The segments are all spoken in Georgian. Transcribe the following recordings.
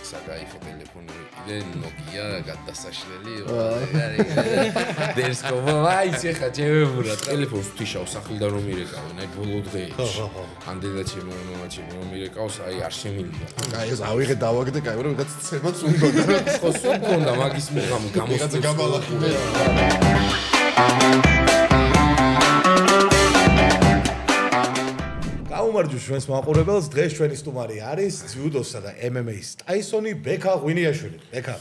საკაიფო ტელეფონი ვიყიდე, Nokia გადასაშლელი. დერსკოვა, აიცი ხა ჩემებურა ტელეფონს თიშავ სახლიდან რომ მირეკავენ, აი ბოლო დღეებში. ამდენად შემოემოჩი რომ მირეკავს, აი არ შემილია. აი ეს ავიღე დავაგდე, კაი, რომ ვიღაც ცემაც უნდა. ხო, სულ მქონდა მაგის მუხამ გამოსწორდა გამალახინე. გაუმარჯოს ჩვენს მაყურებელს, დღეს ჩვენი სტუმარი არის ძიუდოსა და MMA-ის ტაისონი ბექა ღვინიაშვილი. ბექა,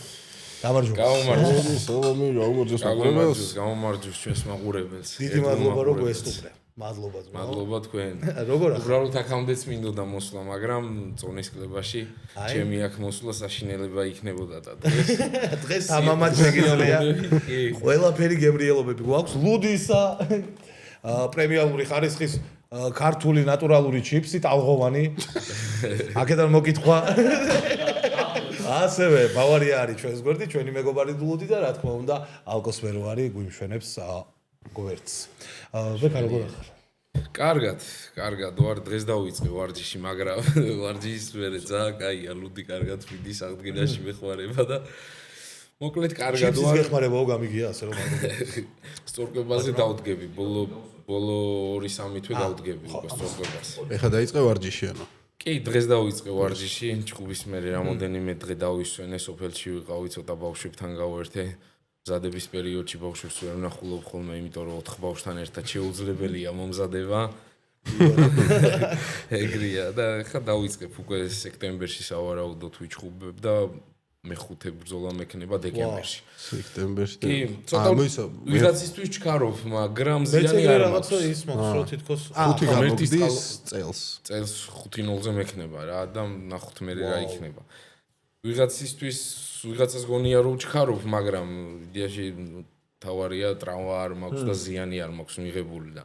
გამარჯობა. გაუმარჯოს. სალამი, გაუმარჯოს მაყურებელს. გაუმარჯოს ჩვენს მაყურებელს. დიდი მადლობა რომ გვესტუმრე. მადლობა ძმა. მადლობა თქვენ. როგორ ახლა? უბრალოდ აქამდეც მინდოდა მოსვლა, მაგრამ წონის კლებაში ჩემი აქ მოსვლა საშინელება იქნებოდა და დღეს თამამად შეგიძლია. ყველაფერი გემრიელობები გვაქვს. ლუდისა პრემიალური ხარისხის ქართული ნატურალური ჩიპსი ტალღოვანი. აქედან მოკითხვა. ასევე ბავარია არის ჩვენს გვერდი, ჩვენი მეგობარი ლუდი და რა თქმა უნდა ალკოსფერო არის გვიმშვენებს გვერდს. ბექა როგორ ახარ? კარგად, ვარ დღეს დავიწყე ვარჯიში, მაგრამ ვარჯიშის მერე ძალიან კაია, ლუდი კარგად ვიდის აღდგენაში მეხმარება და მოკლედ კარგად ვარ. ჩიპსის მეხმარებაო გამიგია ასე რომ სწორკვებაზე დავდგები, ბოლო 2-3 თვე დავდგები სწორკვებაზე. ეხლა დაიწყე ვარჯიში ანუ? კი, დღეს დავიწყე ვარჯიში, ჭუბის მერე რამოდენიმე დღე დავისვენე, სოფელში ვიყავი, ცოტა ბავშვებთან გავერთე. მზადების პერიოდში ბავშვებს ვერ ვნახულობ ხოლმე, იმიტომ რომ 4 ბავშვთან ერთად შეუძლებელია მომზადება. ეგრეა და ხა დავიწყებ უკვე სექტემბერში სავარაუდოდ ვიჩხუბებ და მე-5 ბრძოლა მექნება დეკემბერში. სექტემბერში. კი, ცოტა ვიღაცისთვის ჩქარობ, მაგრამ ზიანი არ მაქვს. რაღაცა ის მაქვს, რომ თითქოს 5 გამოგდის წელს. წელს 5-0-ზე მექნება რა და ნახოთ მე რა იქნება. ვიღაცას გონია რომ ჩქარობ, მაგრამ იდეაში თავარია ტრავმა არ მაქვს და ზიანი არ მაქვს მიღებული და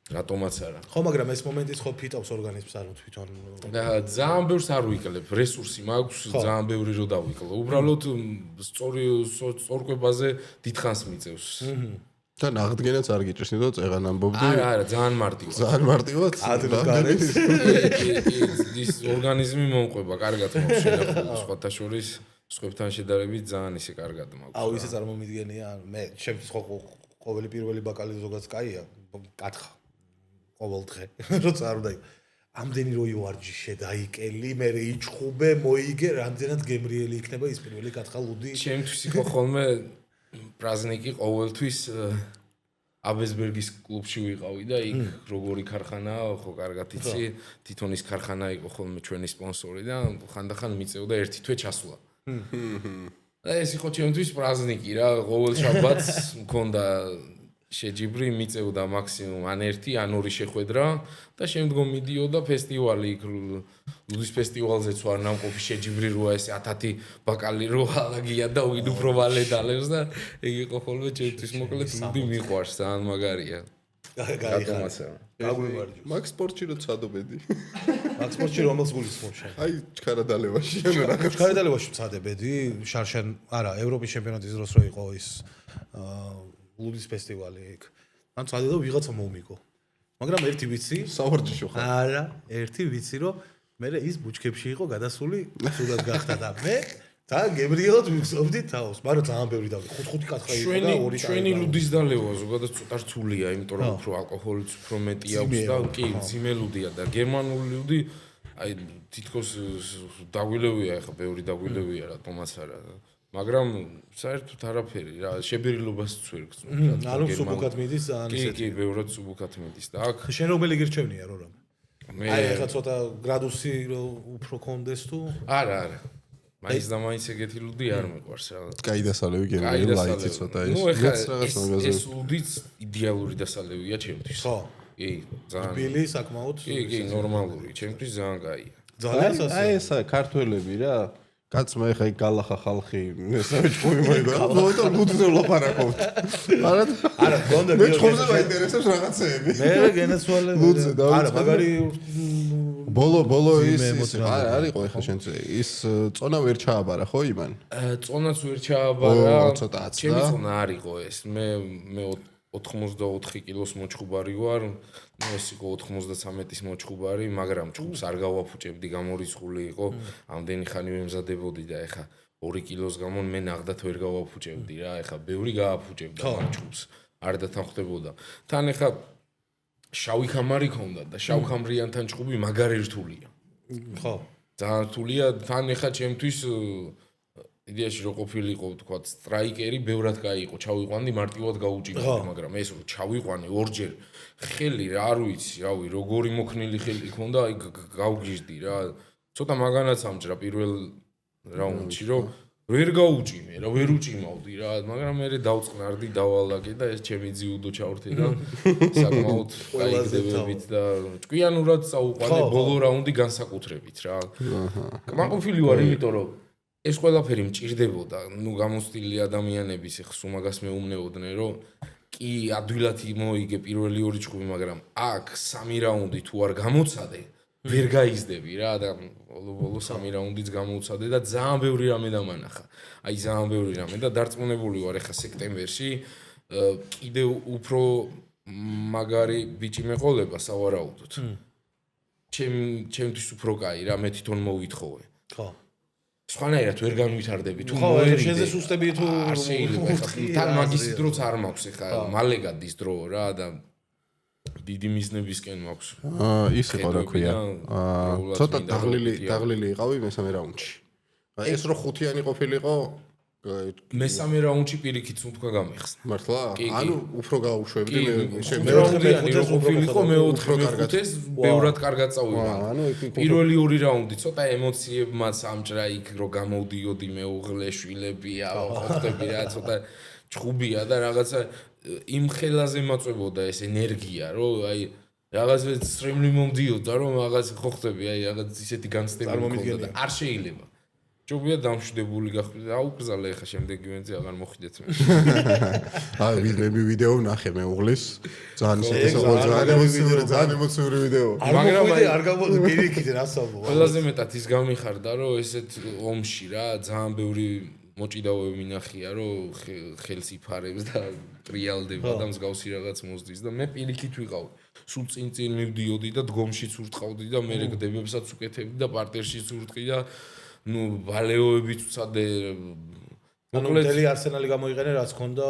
რატომაც არა. ხო, მაგრამ ეს მომენტიც ხო ფიტავს ორგანიზმს არ თვითონ. და ძალიან ბევრს არ ვიკლებ, რესურსი მაქვს, ძალიან ბევრი რო დავიკლო. უბრალოდ სწორკვებაზე დიდხანს მიწევს. და აღდგენაც არ გიჭირს, ნუ წეღან ამბობდი. არა, ძალიან მარტივად. ძალიან მარტივად. ადრე ის ორგანიზმი მომყვება, კარგად მაქვს შენახული, სხვათა შორის სხვებთან შედარებით ძალიან ისე კარგად მაქვს. აუ, ისე წარმომიდგენია, მე ჩემთვის ხო ყოველი პირველი ბაკალი ზოგადად კაია, კათხა. ყოველ დღე, როცა არ უნდა. ამდენი რო ივარჯიშე, დაიკელი, მე იჩხუბე, მოიგე, რამდენად გემრიელი იქნება ის პირველი კათხა ლუდი. ჩემთვის იყო ხოლმე პრაზნიკი ყოველთვის აბესბერგის კლუბში ვიყავი და იქ როგორი ქარხანაა, ხო კარგად იცი, თვითონ ის ქარხანა იყო ხოლმე ჩვენი სპონსორი და ხანდახან მიწევდა ერთი თვე ჩასვლა. და ეს იყო ჩემთვის პრაზნიკი რა, ყოველ შაბათს მქონდა შეჯიბრი მიწევდა მაქსიმუმ ან 1 ან 2 შეხვედრა და შემდგომ მიდიოდა ფესტივალი იქ ლუდის ფესტივალზეც ვარ ნამყოფი შეჯიბრი როა ეს 1000 ბაკალი რო ალაგია და ვინ უფრო ვალედალებს და ეგ იყო ხოლმე ჩემთვის მოკლედ ლუდი მიყვარს ძალიან მაგარია. გაგვიმარჯოს. მაგ სპორტში რო ცადობედი. მაგ სპორტში რომელს გულისხმობ შენ? აი ჩქარადალევაში. ჩქარადალევაში ცადებედი, შარშან, არა, ევროპის ჩემპიონატის დროს რო იყო ის ლუდის ფესტივალი იქ. მან წადე და ვიღაცა მომიგო. მაგრამ ერთი ვიცი, სავარჯიშო ხარ. არა, ერთი ვიცი რომ მე ის ბუჩქებში იყო გადასული, სულად გახდა და მე და გემრიელად ვიხსოვდი თავს. მაგრამ ძალიან ბევრი დავი. 5 კათხა იყო და 2 ჩვენი ლუდის დალევა ზოგადად ცოტა რთულია, იმიტომ რომ უფრო ალკოჰოლიც უფრო მეტი აქვს და კი მძიმე ლუდია და გერმანული ლუდი აი თითქოს დაგვილევია, ახლა ბევრი დაგვილევია რატომაც არა. მაგრამ საერთოდ არაფერი რა, შებირილობას წვირგს. ანუ სუბუქად მიდის ძალიან ისეთი. კი, ბევრად სუბუქად მიდის და აქ შენ რომელი გირჩევნია რომ? მე აი ახლა ცოტა გრადუსი უფრო კონდეს თუ? არა. მაინც და მაინც ეგეთი ლუდი არ მეყვარს რა. კაი დასალევი გემრიელი ლაიცი ცოტა ის. ნუ ეხლა ეს ლუდიც იდეალური დასალევია ჩემთვის. ხო. კი, ძალიან. ბილი საკმაოდ. კი, ნორმალური, ჩემთვის ძალიან კაია. ძალიან აი ეს ქართველები რა. კაცმა ეხა იქ გალახა ხალხი, ესაა ჭკუი მოიგო. მოიტო ლუდზე ვლაპარაკობთ. არა, გონდა მე ჭკუზე მაინტერესებს რაღაცეები. მე გენესვალე. ლუდზე დავიწყე. არა, მაგარი ბოლო ის არისო ეხა შენ ის წონა ვერ ჩააბარა ხო იმან? წონაც ვერ ჩააბარა. ცოტა აცდა. ჩემი წონა არისო ეს. მე 84 კილოს მოჩხუბარი ვარ, ну ეს იყო 93-ის მოჩხუბარი, მაგრამ ჭუბს არ გავაფუჭებდი, გამორიცხული იყო, ამდენი ხანი ვემზადებოდი და ეხა 2 კილოს გამო მე ნახდათ ვერ გავაფუჭებდი რა, ეხა ბევრი გააფუჭებდა ჭუბს, არ დათანხმდებოდა. თან ეხა შავი ხამარი ქონდა და შავ ხამრიანთან ჭუბი მაგარი რთულია. ხო. ძალიან რთულია, თან ეხა ჩემთვის იდეაში რო ყოფილიყო თქვა სტრაიკერი ბევრად кайიყო ჩავიყვანდი მარტივად გაუჭირდა მაგრამ ეს რო ჩავიყვანე ორჯერ ხელი რა არ ვიცი რავი როგორი მოქნილი ხელი ქონდა აი გავგიჟდი რა ცოტა მაგანაც ამჭრა პირველ რაუნდში რომ ვერ გაუჭიმე რა ვერ უჭიმავდი რა მაგრამ მე დავწყნარდი დავალაგე და ეს ჩემი ძიუდო ჩავრთე რა საკმაოდ გაიგდებებით და ჭკვიანურად წაუყვანე ბოლო რაუნდი განსაკუთრებით რა კმაყოფილი ვარ იმიტომ რომ ეს ყველაფერი მჭირდებოდა, ну გამოსტილი ადამიანების ეხს უმაგას მეუბნეოდნენ, რომ კი ადვილად მოიგე პირველი ორი ჭუბი, მაგრამ აქ 3 რაუნდი თუ არ გამოცადე, ვერ გაიზდები რა და ბოლო 3 რაუნდიც გამოცადე და ძალიან ბევრი რამე დამანახა. აი ძალიან ბევრი რამე და დარწმუნებული ვარ ახლა სექტემბერში კიდე უფრო მაგარი ბიჭი მეყოლება სავარაუდოდ. ჩემთვის უფრო კაი რა მე თვითონ მოვითხოვე. ხო. სხვანაირად ვერ განვითარდები თუ მოერიდე. ხო, შეზე სუსტები თუ არ შეიძლება ხა თან მაგის დროც არ მაქვს ხა მალე გადის დრო რა და დიდი მიზნებისკენ მაქვს. ის იყო რა ქვია. ცოტა დაღლილი იყავი მესამე რაუნდში. ეს რო ხუთიანი ყოფილიყო მესამე რაუნდში პირიქით თქმა გამიხსნა. მართლა? ანუ უფრო გაუშვებდი მე მეოთხე რო ყოფილიყო მეოთხე ხუთეს ბევრად კარგად წავიდა. პირველი ორი რაუნდი ცოტა ემოციებმაც ამჭრა იქ რო გამოვდიოდი მეუღლე შვილებია ხოხტები რა ცოტა ჭუბია და რაღაცა იმ ხელაზე მაწვებოდა ეს ენერგია რომ აი რაღაც სტრიმლი მომდიოდა რომ რაღაც ხოხტები აი რაღაც ისეთი განცდები მქონდა და არ შეიძლება ჭუბია დამშვიდებული გახვიდა. აუკრძალე ხა შემდეგ ივენზე აღარ მოხიდეთ მე. აი მე ვიდეო ვნახე მეუღლის. ძალიან ემოციური ვიდეო. მაგრამ არ გამოვიდა პირიქით რასაუბრო. ყველაზე მეტად ის გამიხარდა რომ ესეთ ომში რა ძალიან ბევრი მოჭიდავები მინახია რომ ხელს იფარებს და ტრიალდება და მსგავსი რაღაც მოსდის და მე პირიქით ვიყავ. სულ წინ მივდიოდი და დგომშიც ურტყავდი და მე რეგდებებსაც უკეთებდი და პარტერშიც ურტყი და ну ვალეოებიც უცადე მოკლედ არსენალი გამოიყენე რაც ქონდა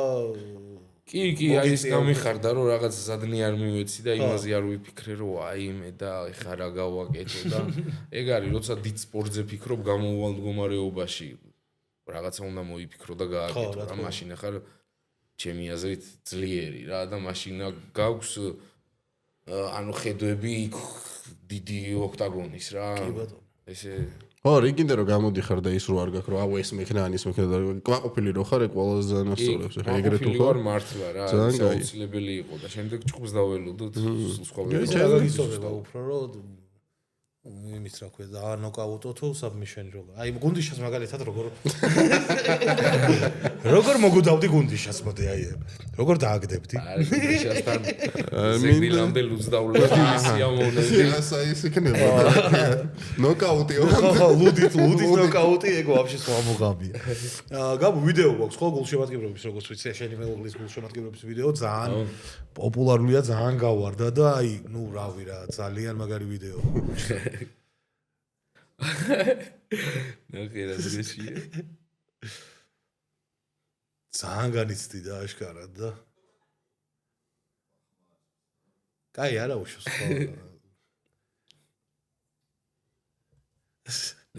კი აი ეს გამიხარდა რომ რაღაც ზადნი არ მივეცი და იმაზე არ ვიფიქრე რომ აი მე და ეხა რა გავაკეთო და ეგ არის როცა დიდ სპორტზე ფიქრობ გამოუვალ მდგომარეობაში რაღაცა უნდა მოიფიქრო და გააკეთო რა მაშინ ახლა ჩემი აზრით ძლიერი რა და მაშინ გაქვს ანუ ხედვები დიდი ოქტაგონის რა ესე ხო, რიგინდა რომ გამოდიხარ და ის რო არ გაქვს რომ აუ ეს მექნა ანის მექნა და კმაყოფილი რო ხარ ყველას ძალიან ასწორებს ხა ეგრე თუ ხარ მართლა რა საოცრებელი იყო და შემდეგ ჭუბს დაველოდოთ სხვა ეს რა გისწორება უფრო რომ იმის რა ქვია და ნოკაუტო თუ საბმიშენი რო აი გუნდიშას მაგალითად როგორ მოგუდავდი გუნდიშას მოდი აი როგორ დააგდებდი აი გუნდიშასთან ზეგბილამდე ლუძდავლები მისია მონები ასე ის იქნება ნოკაუტი ხო ლუდით ნოკაუტი ეგ ვაფშე სხვა მოგამია გაბო ვიდეო გვაქვს ხო გულშემატკივრების როგორც ვიცი შენი მეუღლის გულშემატკივრების ვიდეო ძალიან პოპულარულია ძალიან გავარდა და აი ნუ რავი რა ძალიან მაგარი ვიდეო ნახე რა ძრეშია ძალიან განიცდი და აშკარად და კაი არა უშოს ხო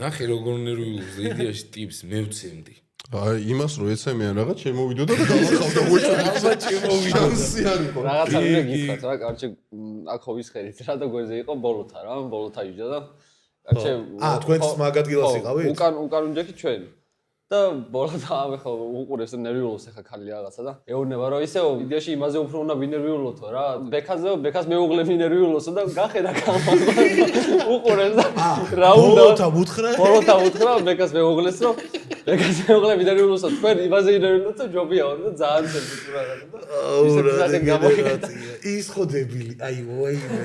ნახე როგორ ნერვიულობს და იდეაში ტიპს მევცემდი აი იმას რო ეცემიან რაღაც შემოვიდოდა და გავახავდა ალბათ შემოვიდოდა შანსი არ იყო რაღაცა უნდა გითხრათ რა კარჩე აქ ხოვისხერით რა და გვერდზე იყო ბოლოთა რა ბოლოთა იჯდა და კარჩე თქვენს მაგ ადგილას იყავით უკან უნჯექი ჩვენ და ბოლოთა ამე ხო უყურეს და ნერვიულობს ახლა ხალი რაღაცა და ეუბნება რომ ისე იდეაში იმაზე უფრო უნდა ვინერვიულოთო რა ბექას მეუღლე ვინერვიულოსო და გახედა კამერა უყურეს და რა უნდა ბოლოთა უთხრა ბექას მეუღლეს რომ ბექას მეუღლე ვინერვიულოსო თქვენ იმაზე ვინერვიულოთ ჯობია და ძალიან სენსიტურაა და ისე გამოიყენა ის ხო დებილი აი ვაიმე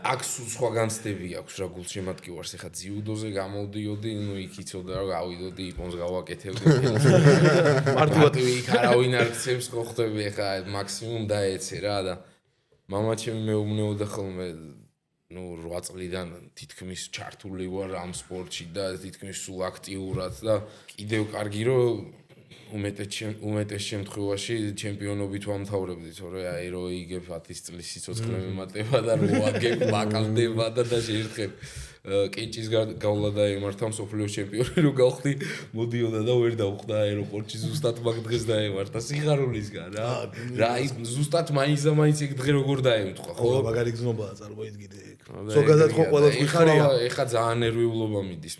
აქ სულ სხვა განცდები აქვს რა გულშემატკივარს. ეხლა ძიუდოზე გამოდიოდი, ნუ იქ იცოდა რომ გავიდოდი იპონს გავაკეთებდი. მარტივად იქ არავინ არ ქცევს ხო ხდები ეხლა მაქსიმუმ დაეცე რა და მამაჩემი მეუბნეოდა ხოლმე ნუ 8 წლიდან თითქმის ჩართული ვარ ამ სპორტში და თითქმის სულ აქტიურად და კიდევ კარგი რომ უმეტეს შემთხვევაში ჩემპიონობით ვამთავრებდი, თორე აი რო იგებ 10 წლის სიცოცხლე მემატება და რო აგებ ბაკალდება და შეერთხებ კეჭის გავლა დაემართა მსოფლიოს ჩემპიონი რო გავხდი, მოდიოდა და ვერ დავხვდა აეროპორტში ზუსტად მაგ დღეს დაემართა სიხარულისგან რა. რა ის ზუსტად მაინც ეგ დღე როგორ დაემთხვა, ხო? მაგარი გზნობაა წარმოიდგინე. ზოგადად ხო ყველას გიხარია. ეხა ძალიან ნერვიულობა მიდის.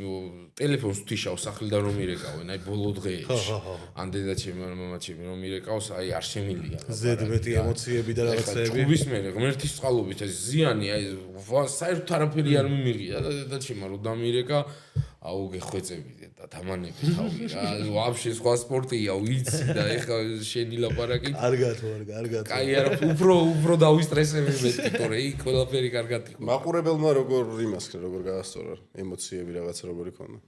ტელეფონს ვთიშავ სახლიდან რომ მირეკავენ, აი ბოლო დღეებში. ან დედაჩემი ან მამაჩემი რომ მირეკავს, აი არ შემილია. ზედმეტი ემოციები და რაღაცეები. ჭუბის მერე ღმერთის წყალობით ეს ზიანი, აი საერთოდ არაფერი არ მიმიღია და დედაჩემა რომ დამირეკა, აუ გეხვეწები და დამანები თავი რა. ვაფშე სხვა სპორტია, ვიცი და ეხა შენი ლაპარაკი. კარგად. აი არა, უფრო დავისტრესები მეტი, თორე იქ ყველაფერი კარგად იყო. მაყურებელმა როგორ გაასწორა ემოციები რაღაცა როგორი ქონდა?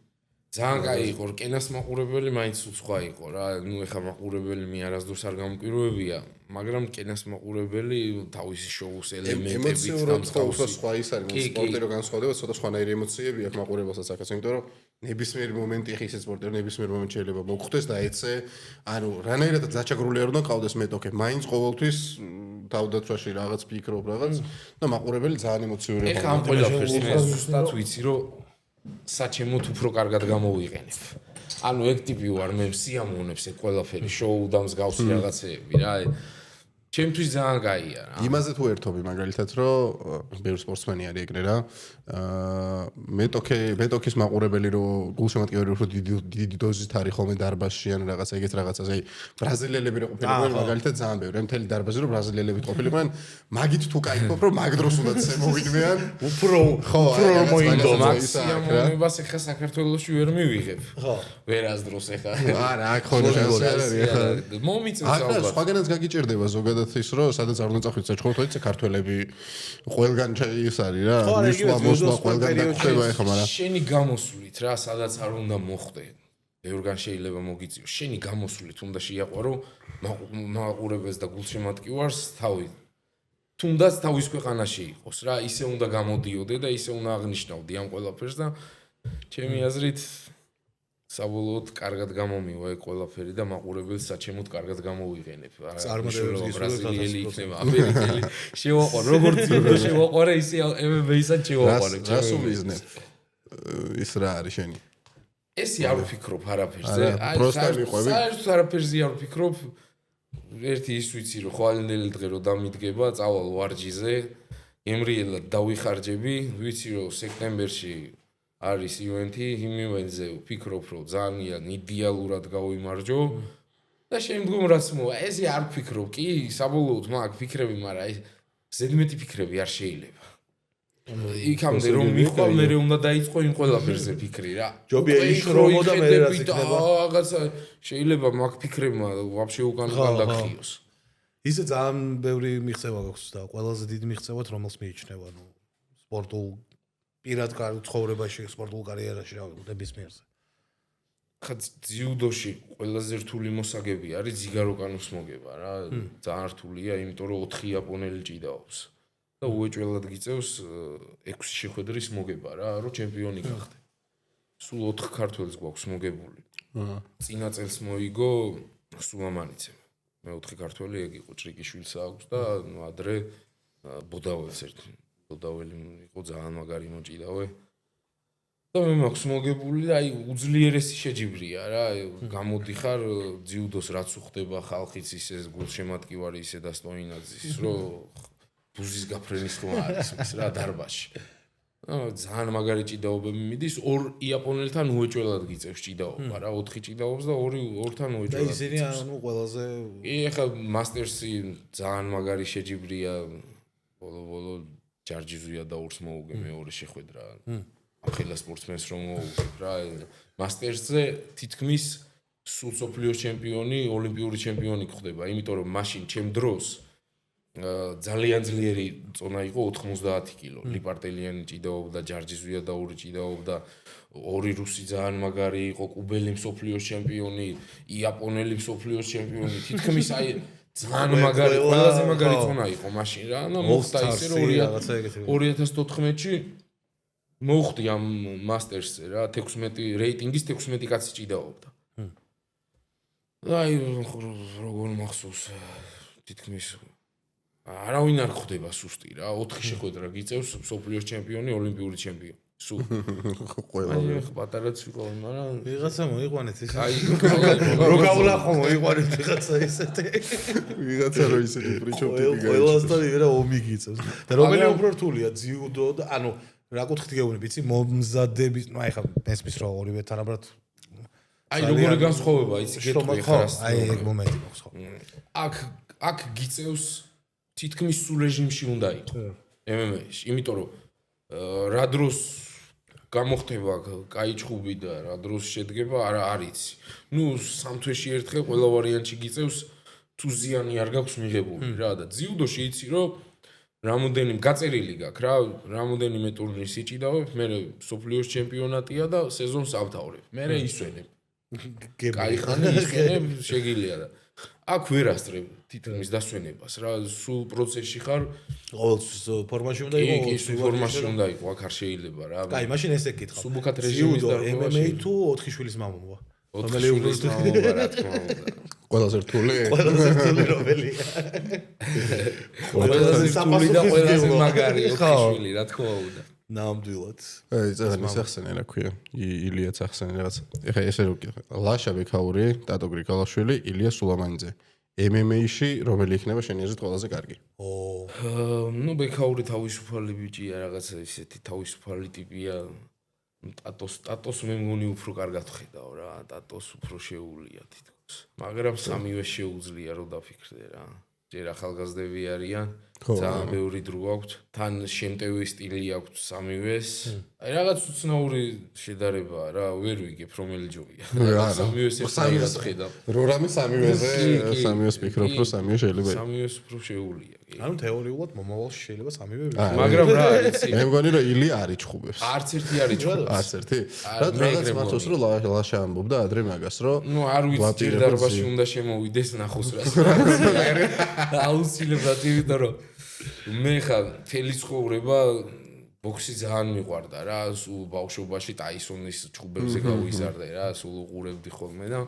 ძალიან კაი იყო, რკენას მაყურებელი მაინც უცხო იყო რა. ნუ ეხა მაყურებელი მე არასდროს არ გამკვირვებია, მაგრამ რკენას მაყურებელი თავისი შოუს ელემენტებით დამსხავსა სხვა ის არის, სპორტი რო განსხვავდება, ცოტა სხვანაირი ემოციები აქვს მაყურებელსაც აქაც, იმიტომ რომ ნებისმიერ მომენტი ხის სპორტი ნებისმიერ მომენტში შეიძლება მოგხვდეს და ეცე, ანუ რანაირადაც დაჩაგრული არ უნდა ყავდეს მეტოქე, მაინც ყოველთვის თავდაცვაში რაღაც ფიქრობ რაღაც და მაყურებელი ძალიან ემოციური იყო. ეხა ამ ყველაფერს მე ზუსტად ვიცი რომ საჩემოთ უფრო კარგად გამოვიყენებ. ანუ ეგ ტიპი ვარ მე სიამოვნებს ეგ ყველაფერი შოუ და მსგავსი რაღაცეები რა. ჩემთვის ძალიან კაია რა. იმაზე თუ ერთობი მაგალითად რომ ბევრი სპორტსმენი არის ეგრე რა. მეტოქის მაყურებელი რო გულშემატკივარი უფრო დიდი დოზით არის ხოლმე დარბაზში ან რაღაც ეგეთ რაღაცას. აი ბრაზილიელები რო ყოფილიყო მაგალითად ძალიან ბევრი მთელი დარბაზი რო ბრაზილიელები ყოფილიყვნენ, მაგით თუ кайფობ რომ მაგ დროს უნდა შემოვიდნენ. უფრო მოინდომა. სიამოვნებას ეხა საქართველოში ვერ მივიღებ. ხო. ვერასდროს ეხა. არა, აქ ხოლმე შანსი არ არის ეხა. მომიწევს ალბათ. ახლა სხვაგანაც გაგიჭირდება ზოგადად ის რომ სადაც არ უნდა წახვიდეთ საჩხორთო იცი ქართველები ყველგან ის არის რა. მისვლა ყველგან დაგხვდება ეხლა მაგრამ შენი გამოსვლით რა სადაც არ უნდა მოხდე. ბევრგან შეიძლება მოგიწიოს. შენი გამოსვლით უნდა შეიაყვარო მაყურებელს და გულშემატკივარს თავი. თუნდაც თავის ქვეყანაში იყოს რა, ისე უნდა გამოდიოდე და ისე უნდა აღნიშნავდი ამ ყველაფერს და ჩემი აზრით საბოლოოდ კარგად გამომივა ეგ ყველაფერი და მაყურებელს საჩემოდ კარგად გამოვიყენებ. წარმატებებს ბრაზილიელი იქნება, ამერიკელი. შევაყვარე, როგორც ძიუდო შევაყვარე, ისე MMA-საც შევაყვარე. რას უვიზნებ? ის რა არის შენი? ესე არ ვფიქრობ არაფერზე. აი, საერთოდ არაფერზე არ ვფიქრობ. ერთი ის ვიცი რომ ხვალინდელი დღე რომ დამიდგება, წავალ ვარჯიზე, გემრიელად დავიხარჯები, ვიცი რომ სექტემბერში არის ივენთი, იმ ივენთზე ვფიქრობ რომ ძალიან იდეალურად გავიმარჯო და შემდგომ რაც მოვა, ესე არ ვფიქრობ, კი, საბოლოოდ მაგ ფიქრები, მაგრამ ეს ზედმეტი ფიქრები არ შეიძლება. იქამდე რომ მიყვალ მე უნდა დაიწყო იმ ყველაფერზე ფიქრი რა. ჯობია იშრომო და მე რაც იქნება. რაღაცა შეიძლება მაგ ფიქრებმა ვაფშე უკან დაგხიოს. ისე ძალიან ბევრი მიღწევა გაქვს და ყველაზე დიდი მიღწევათ რომელს მიიჩნევა, ნუ სპორტულ პირად ცხოვრებაში, სპორტულ კარიერაში რა ვიყო ნებისმიერზე. ხა ძიუდოში ყველაზე რთული მოსაგები არის ზიგაროკანოს მოგება რა. ძალიან რთულია, იმიტომ რომ 4 იაპონელი ჭიდაობს. და უეჭველად გიწევს 6 შეხვედრის მოგება რა, რომ ჩემპიონი გახდე. სულ 4 ქართველს გვაქვს მოგებული. წინა წელს მოიგო სულამანიცემ. მე 4 ქართველი ეგ იყო ჭრიკიშვილს აქვს და ნუ ადრე ბოდაველს ერთი. ბოდაველი იყო ძალიან მაგარი მოჭიდავე. და მე მაქვს მოგებული და აი უძლიერესი შეჯიბრია რა. გამოდიხარ ძიუდოს რაც უხდება ხალხიც ისე გულშემატკივარი ისე და სტოინაძის რომ ბუზის გაფრენის ხმა არის ის რა დარბაზში. ძალიან მაგარი ჭიდაობები მიდის, 2 იაპონელთან უეჭველად გიწევს ჭიდაობა რა, 4 ჭიდაობს და 2-თან უეჭველად. და ისინი ანუ ყველაზე კი, ეხლა მასტერსი ძალიან მაგარი შეჯიბრია. ბოლო ჯარჯიზუია და ურს მოუგე მეორე შეხვედრა. ახლა სპორტსმენს რომ მოუგებ რა, მასტერსზე თითქმის სულ სოფლიოს ჩემპიონი, ოლიმპიური ჩემპიონი ხდება, იმიტომ რომ მაშინ ჩემ დროს ძალიან ძლიერი წონა იყო 90 კილო. ლიპარტელიანი ჭიდაობდა, ჯარჯის ვიადაური ჭიდაობდა, ორი რუსი ძალიან მაგარი იყო, კუბელი მსოფლიოს ჩემპიონი, იაპონელი მსოფლიოს ჩემპიონი. თითქმის აი ძალიან მაგარი, ყველაზე მაგარი წონა იყო მაშინ რა. ანუ მოხდა ისე რომ 2014-ში მოხდი ამ მასტერსზე რა, 16 რეიტინგის 16 კაცი ჭიდაობდა. აი როგორ მახსოვს თითქმის არავინ არ ხვდება სუსტი რა 4 შეხვედრა გიწევს მსოფლიოს ჩემპიონი ოლიმპიური ჩემპიონი სულ ყველა პატარაც ვიყავ მაგრამ ვიღაცა მოიყვანეთ ეს აი რო გავლახო მოიყვანეთ ვიღაცა ესეთი ვიღაცა რო ისეთი პრიჩოპტი გაიჭირა ყველასთან ირა ომი გიწევს და რომელი უფრო რთულია ძიუდო და ანუ რა კუთხით გეუბნები იცი მომზადების ნუ აი ხა მესმის რო ორივე თანაბრად აი როგორი განსხვავება იცი გეტყვი ხარ აი ეგ მომენტი მაქვს ხო აქ გიწევს თითქმის სულ რეჟიმში უნდა იყო MMA-ში იმიტომ რომ რა დროს გამოხდება კაი ჩხუბი და რა დროს შედგება არა არიცი ნუ სამ თვეში ერთხელ ყველა ვარიანტში გიწევს თუ ზიანი არ გაქვს მიღებული რა და ძიუდოში იცი რომ რამოდენიმე გაწერილი გაქვს რა რამოდენიმე ტურნირის იჭიდავებ მე სოფლიოს ჩემპიონატია და სეზონს ავთავრებ მე ისვენებ კაი ხანი ისვენებ შეგილია და აქ ვერ ასწრებ თითქმის დასვენებას რა სულ პროცესში ხარ ყოველთვის ფორმაში უნდა იყო კი სულ ფორმაში უნდა იყო აქ არ შეიძლება რა კაი მაშინ ესე გითხავ სუბუქად რეჟიმის და MMA თუ 4 შვილის მამა მოვა რომელი უფრო რა თქმა უნდა ყველაზე რთული რომელია ყველაზე რთული და ყველაზე მაგარი 4 შვილი რა თქმა უნდა ნამდვილად აი ზეგანი სახსენე რა ქვია ილია სახსენე რაღაც ეხა ესე რო გიხარ ლაშა ბექაური ტატო გრიგალაშვილი ილია სულამანიძე MMA-ში რომელი იქნება შენი აზრით ყველაზე კარგი ნუ ბექაური თავისუფალი ბიჭია რაღაცა ისეთი თავისუფალი ტიპია ტატოს მე მგონი უფრო კარგად ხედავ რა ტატოს უფრო შეუულია თითქოს მაგრამ სამივე შეუძლია რომ დაფიქრდე რა ჯერ ახალგაზრდები არიან ძალიან ბევრი დრო აქვთ თან შემტევი სტილი აქვთ სამივეს აი რაღაც უცნაური შედარება რა ვერ ვიგებ რომელი ჯობია სამივეს ერთად ხედავ რორამი სამივეზე სამივეს ფიქრობ რომ სამივე შეიძლება სამივეს უფრო შეუულია ანუ თეორიულად მომავალში შეიძლება სამივე მაგრამ რა არის მე მგონი რომ ილია არ იჩხუბებს არც ერთი არ იჩხუბებს არც ერთი რაღაც მართოს რომ ლაშა ამბობდა ადრე მაგას რომ ნუ არ ვიცი ჯერ დარბაზში უნდა შემოვიდეს ნახოს რას აუცილებლად იმიტომ რომ მე ხა თელი ცხოვრება ბოქსი ძალიან მიყვარდა რა სულ ბავშვობაში ტაისონის ჩხუბებზე გავიზარდე რა სულ უყურებდი ხოლმე და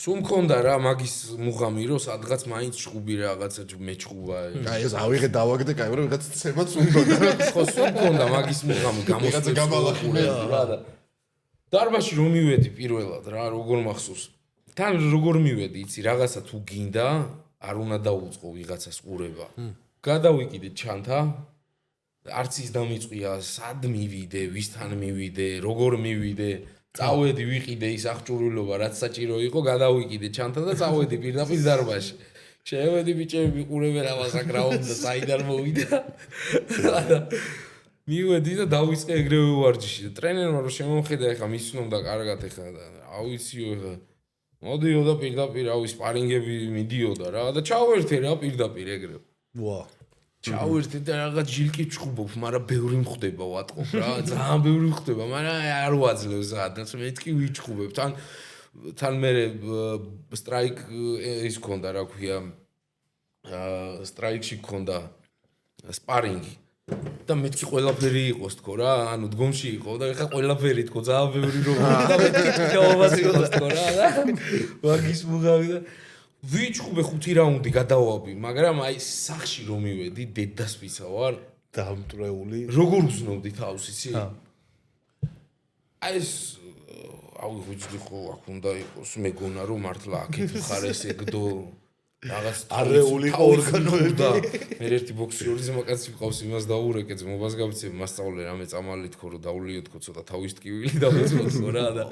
სულ მქონდა რა მაგის მუღამი რომ სადღაც მაინც ჩხუბი რაღაცა მეჩხუბა აი ეს ავიღე დავაგდე კაი რომ რაღაც ცემაც უნდა ხო სულ მქონდა მაგის მუღამი გამოსწორებული რა და დარბაზში რომ მივედი პირველად რა როგორ მახსოვს თან როგორ მივედი იცი რაღაცა თუ გინდა არ უნდა დაუწყო ვიღაცას ყურება. გადავიკიდე ჩანთა. არც ის დამიწვია, სად მივიდე, ვისთან მივიდე, როგორ მივიდე. წავედი ვიყიდე ის აღჭურვილობა, რაც საჭირო იყო, გადავიკიდე ჩანთა და წავედი პირდაპირ დარბაზში. შევედი ბიჭები მიყურებენ ამას აქ რა უნდა საიდან მოვიდა. მივედი და დავიწყე ეგრევე ვარჯიში. ტრენერმა რომ შემომხედა ეხა მისვენობდა კარგად ეხა და ავიციო ეხა მოდიოდა პირდაპირ ავი სპარინგები მიდიოდა რა და ჩავერთე რა პირდაპირ ეგრევე. ვა. ჩავერთე და რაღაც ჟილკი ჩხუბობ, მაგრამ ბევრი მხვდება ვატყობ რა, ძალიან ბევრი მხვდება, მაგრამ არ ვაძლევ სადაც მეთქი ვიჩხუბებ. თან მე სტრაიკ ის ქონდა რა ქვია სტრაიკში ქონდა სპარინგი. და მეთქი ყველაფერი იყოს თქო რა, ანუ დგომში იყო და ეხა ყველაფერი თქო, ძალიან ბევრი რომ და მეთქი თქოებას იყოს თქო რა და ვაგის მუღავი და ვიჩხუბე 5 რაუნდი გადავაბი, მაგრამ აი სახში რომ მივედი, დედას ვისა ვარ დამტრეული. როგორ უზნობდი თავს, იცი? აი ეს აუ ვიჯდი ხო აქ უნდა იყოს, მეგონა რომ მართლა აქეთ ხარ ეს ეგდო რაღაც არეული ორგანოები და მე ერთი ბოქსიორი ზემაკაცი ვიყავს იმას დაურეკე ძმობას გავიცე მასწავლე რამე წამალი თქო რომ დაულიო თქო ცოტა თავის ტკივილი დავეცოდო რა და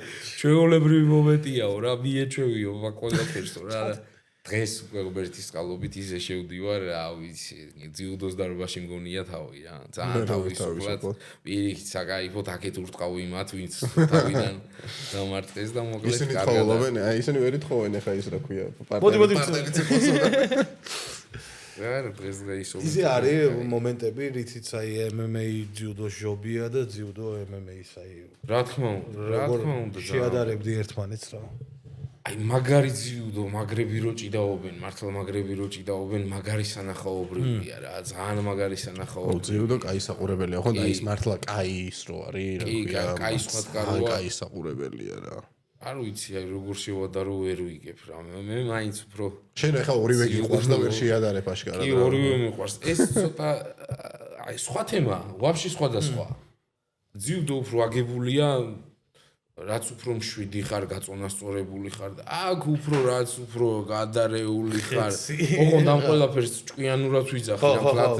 ჩვეულებრივი მომენტიაო რა მიეჩვევიო მაგ ყველაფერსო რა და დღეს უკვე რობერტის წყალობით ისე შევდივარ რა ვიცი ძიუდოს დარბაზში მგონია თავი რა ძალიან თავისუფლად პირიქით საკაიფოდ აქეთ ურტყავი მათ ვინც თავიდან დამარტყეს და მოკლედ ისინი თხოვობენ აი ისინი ვერ ითხოვენ ახლა ის რა ქვია მოდი რა დღესდღეობით ისე არის მომენტები, რითიც აი MMA ჯუდო ჟობია და ჯუდო MMA-ის აი რა თქმა უნდა შეადარებდი ერთმანეთს რა. აი მაგარი ჯუდო, მაგრები რო ჭიდაობენ, მართლა მაგრები რო ჭიდაობენ, მაგარი სანახაობრივია რა, ძალიან მაგარი სანახაობრივია. ჯუდო კაი საყურებელია, ხო და ის მართლა კაი ის რო არის, რა ქვია. კი, კაი სხვათკაროა. კაი საყურებელია რა. არ ვიცი, აი როგორ შევადა რო ვერ ვიგებ რა. მე მაინც უფრო შენ ახლა ორივე გიყვარს და ვერ შეადარებ აშკარად. კი, ორივე მიყვარს. ეს ცოტა აი სხვა თემაა, ვაფშე სხვადასხვა. ჯუდო უფრო აგებულია რაც უფრო მშვიდი ხარ, გაწონასწორებული ხარ და აქ უფრო რაც უფრო გადარეული ხარ. ოღონდ ამ ყველაფერს ჭკვიანურად ვიძახი რა, ფლატ